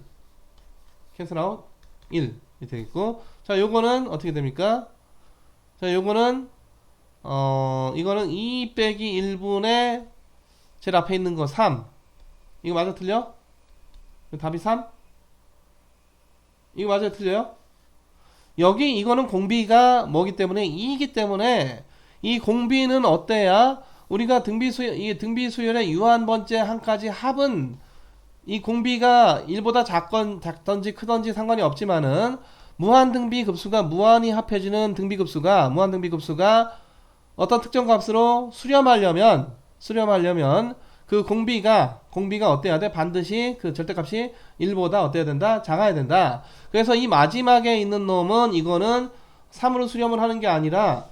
캔슬아웃 1 이 되겠고, 자, 요거는 어떻게 됩니까? 자, 요거는 이거는 2 빼기 1분의 제일 앞에 있는 거 3. 이거 맞아 틀려? 답이 3? 이거 맞아 틀려요? 여기 이거는 공비가 뭐기 때문에 2이기 때문에 이 공비는 어때야? 우리가 등비수열의 유한 번째 한까지 합은 이 공비가 1보다 작던지 크던지 상관이 없지만은 무한등비급수가 무한히 합해지는 무한등비급수가 어떤 특정 값으로 수렴하려면 그 공비가 어때야 돼? 반드시 그 절대값이 1보다 어때야 된다? 작아야 된다. 그래서 이 마지막에 있는 놈은 이거는 3으로 수렴을 하는 게 아니라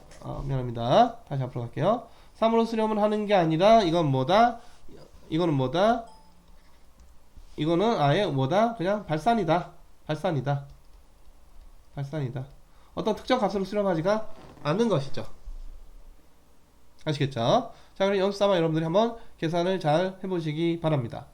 미안합니다. 다시 앞으로 갈게요. 3으로 수렴을 하는 게 아니라 이건 뭐다? 이거는 뭐다? 이거는 아예 뭐다? 그냥 발산이다. 발산이다. 발산이다. 어떤 특정 값으로 수렴하지가 않는 것이죠. 아시겠죠? 자, 그럼 연습 삼아 여러분들이 한번 계산을 잘 해보시기 바랍니다.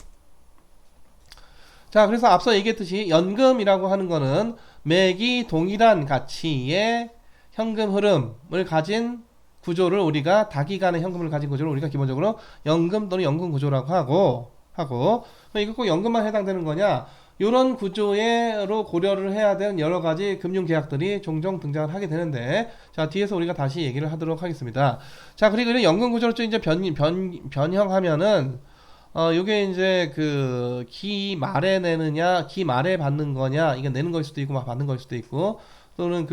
자, 그래서 앞서 얘기했듯이 연금이라고 하는 거는 매기 동일한 가치의 현금 흐름을 가진 구조를 우리가 다기간의 현금을 가진 구조를 우리가 기본적으로 연금 또는 연금 구조라고 하고 이거 꼭 연금만 해당되는 거냐? 이런 구조로 고려를 해야 되는 여러 가지 금융 계약들이 종종 등장을 하게 되는데, 자, 뒤에서 우리가 다시 얘기를 하도록 하겠습니다. 자, 그리고 연금 구조를 좀 이제 변형하면은 요게 이제 그 기 말에 내느냐, 기 말에 받는 거냐, 이게 내는 걸 수도 있고 막 받는 걸 수도 있고, 또는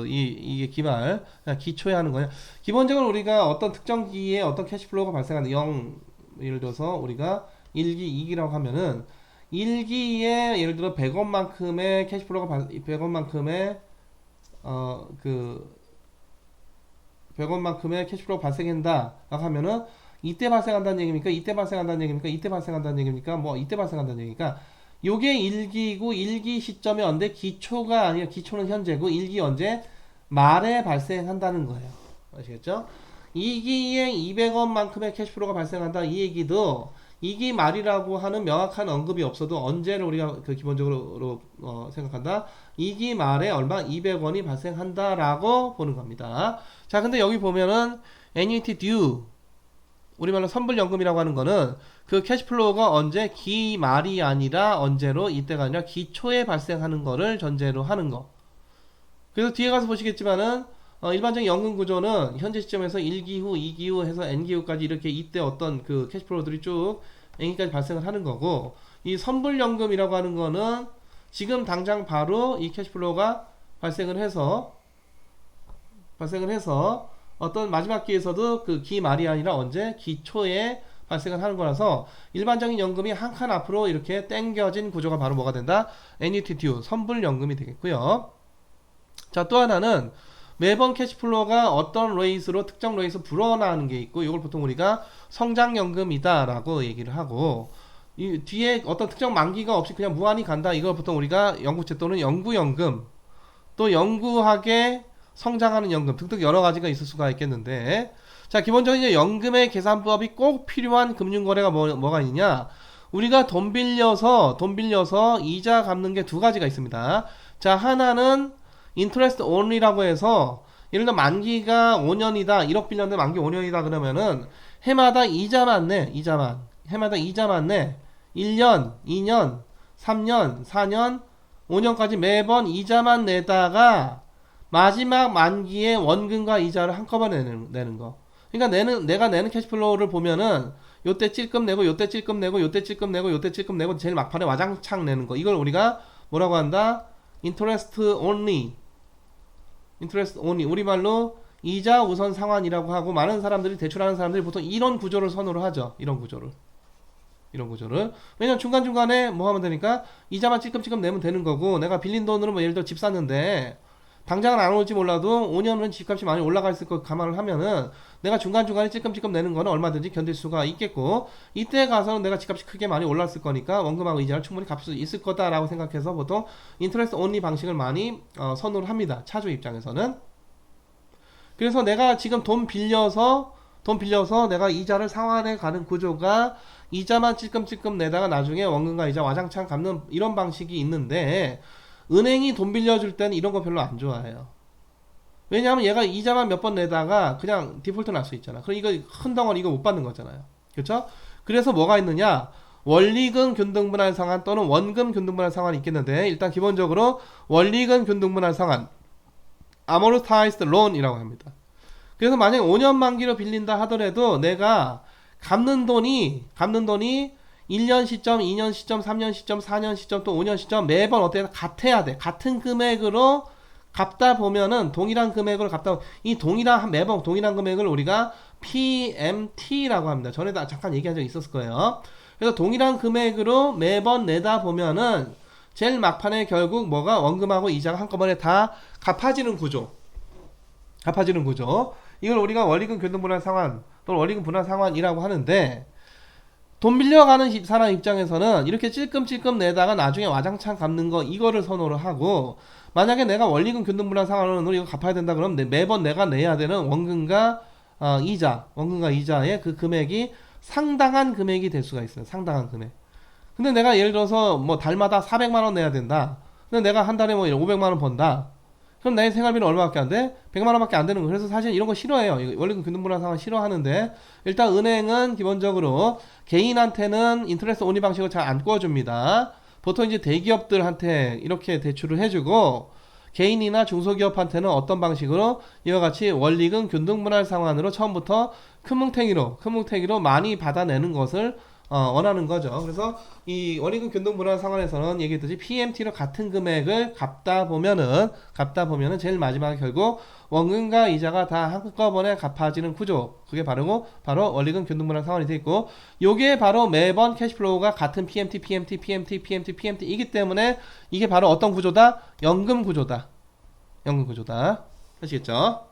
이게 기말, 기초에 하는 거냐. 기본적으로 우리가 어떤 특정 기에 어떤 캐시플로우가 발생하는 0, 예를 들어서 우리가 1기, 2기라고 하면은 1기에 예를 들어 100원만큼의 캐시플로우가 100원만큼의 100원만큼의 캐시플로우가 발생한다 라고 하면은 이때 발생한다는 얘기입니까? 이때 발생한다는 얘기입니까? 이때 발생한다는 얘기입니까? 뭐 이때 발생한다는 얘기니까 요게 1기고 1기 시점이 언제? 기초가 아니라 기초는 현재고 1기 언제? 말에 발생한다는 거예요. 아시겠죠? 2기에 200원만큼의 캐시플로우가 발생한다 이 얘기도 2기 말이라고 하는 명확한 언급이 없어도 언제를 우리가 기본적으로 생각한다? 2기 말에 얼마? 200원이 발생한다라고 보는 겁니다. 자, 근데 여기 보면은 annuity due 우리말로 선불연금이라고 하는 거는 그 캐시플로우가 언제? 기 말이 아니라 언제로? 이때가 아니라 기초에 발생하는 거를 전제로 하는 거. 그래서 뒤에 가서 보시겠지만은 일반적인 연금 구조는 현재 시점에서 1기 후, 2기 후 해서 n기 후까지 이렇게 이때 어떤 그 캐시플로우들이 쭉 n기까지 발생을 하는 거고, 이 선불연금이라고 하는 거는 지금 당장 바로 이 캐시플로우가 발생을 해서 어떤 마지막 기에서도 그 기 말이 아니라 언제? 기초에 발생을 하는 거라서 일반적인 연금이 한 칸 앞으로 이렇게 땡겨진 구조가 바로 뭐가 된다? annuity due, 선불연금이 되겠고요. 자, 또 하나는 매번 캐시플로우가 어떤 레이스로 특정 레이스로 불어나는 게 있고 이걸 보통 우리가 성장연금이다 라고 얘기를 하고, 이 뒤에 어떤 특정 만기가 없이 그냥 무한히 간다 이걸 보통 우리가 연구채 또는 연구연금, 또 연구하게 성장하는 연금 등등 여러 가지가 있을 수가 있겠는데, 자, 기본적인 연금의 계산법이 꼭 필요한 금융거래가 뭐가 있느냐? 우리가 돈 빌려서 이자 갚는 게 두 가지가 있습니다. 자, 하나는 interest only라고 해서 예를 들어 만기가 5년이다 1억 빌렸는데 만기 5년이다 그러면은 해마다 이자만 내. 해마다 이자만 내. 1년 2년 3년 4년 5년까지 매번 이자만 내다가 마지막 만기에 원금과 이자를 한꺼번에 내는 거. 그러니까 내가 내는 캐시플로우를 보면은 요때 찔끔 내고 요때 찔끔 내고 요때 찔끔 내고 요때 찔끔 내고 제일 막판에 와장창 내는 거. 이걸 우리가 뭐라고 한다? interest only. 우리말로 이자 우선 상환이라고 하고, 많은 사람들이 대출하는 사람들이 보통 이런 구조를 선호를 하죠. 이런 구조를. 왜냐면 중간중간에 뭐 하면 되니까 이자만 찔끔찔끔 내면 되는 거고, 내가 빌린 돈으로 뭐 예를 들어 집 샀는데 당장은 안 올지 몰라도 5년은 집값이 많이 올라가 있을 거 감안을 하면은 내가 중간중간에 찔끔찔끔 내는 거는 얼마든지 견딜 수가 있겠고, 이때 가서는 내가 집값이 크게 많이 올랐을 거니까 원금하고 이자를 충분히 갚을 수 있을 거다라고 생각해서 보통 인터레스트 온리 방식을 많이 선호를 합니다. 차주 입장에서는. 그래서 내가 지금 돈 빌려서 내가 이자를 상환해 가는 구조가 이자만 찔끔찔끔 내다가 나중에 원금과 이자 와장창 갚는 이런 방식이 있는데, 은행이 돈 빌려줄 때는 이런 거 별로 안 좋아해요. 왜냐하면 얘가 이자만 몇 번 내다가 그냥 디폴트 날 수 있잖아. 그럼 이거 큰 덩어리 이거 못 받는 거잖아요. 그렇죠? 그래서 뭐가 있느냐? 원리금 균등분할 상환 또는 원금 균등분할 상환이 있겠는데, 일단 기본적으로 원리금 균등분할 상환, amortized loan이라고 합니다. 그래서 만약에 5년 만기로 빌린다 하더라도 내가 갚는 돈이 1년 시점, 2년 시점, 3년 시점, 4년 시점, 또 5년 시점 매번 어때요? 같아야 돼. 같은 금액으로 갚다 보면은 동일한 금액을 갚다 매번 동일한 금액을 우리가 PMT라고 합니다. 전에 잠깐 얘기한 적 있었을 거예요. 그래서 동일한 금액으로 매번 내다 보면은 제일 막판에 결국 뭐가 원금하고 이자가 한꺼번에 다 갚아지는 구조. 이걸 우리가 원리금 균등 분할 상환 또는 원리금 분할 상환이라고 하는데, 돈 빌려가는 사람 입장에서는 이렇게 찔끔찔끔 내다가 나중에 와장창 갚는 거, 이거를 선호를 하고, 만약에 내가 원리금 균등 분할 상환으로 이거 갚아야 된다 그러면 매번 내가 내야 되는 원금과 원금과 이자의 그 금액이 상당한 금액이 될 수가 있어요. 상당한 금액. 근데 내가 예를 들어서 뭐 달마다 400만 원 내야 된다. 근데 내가 한 달에 뭐 500만 원 번다. 그럼 내 생활비는 얼마밖에 안 돼? 100만 원밖에 안 되는 거. 그래서 사실 이런 거 싫어해요. 원리금 균등분할 상환 싫어하는데, 일단 은행은 기본적으로 개인한테는 인터레스트 온리 방식을 잘 안 꿔줍니다. 보통 이제 대기업들한테 이렇게 대출을 해주고, 개인이나 중소기업한테는 어떤 방식으로 이와 같이 원리금 균등분할 상환으로 처음부터 큰 뭉탱이로 많이 받아내는 것을 원하는 거죠. 그래서 이 원리금 균등분할 상환에서는 얘기했듯이 PMT로 같은 금액을 갚다 보면은 제일 마지막에 결국 원금과 이자가 다 한꺼번에 갚아지는 구조, 그게 바로 원리금 균등분할 상환이 돼 있고, 요게 바로 매번 캐시플로우가 같은 PMT이기 때문에 이게 바로 어떤 구조다? 연금 구조다. 아시겠죠?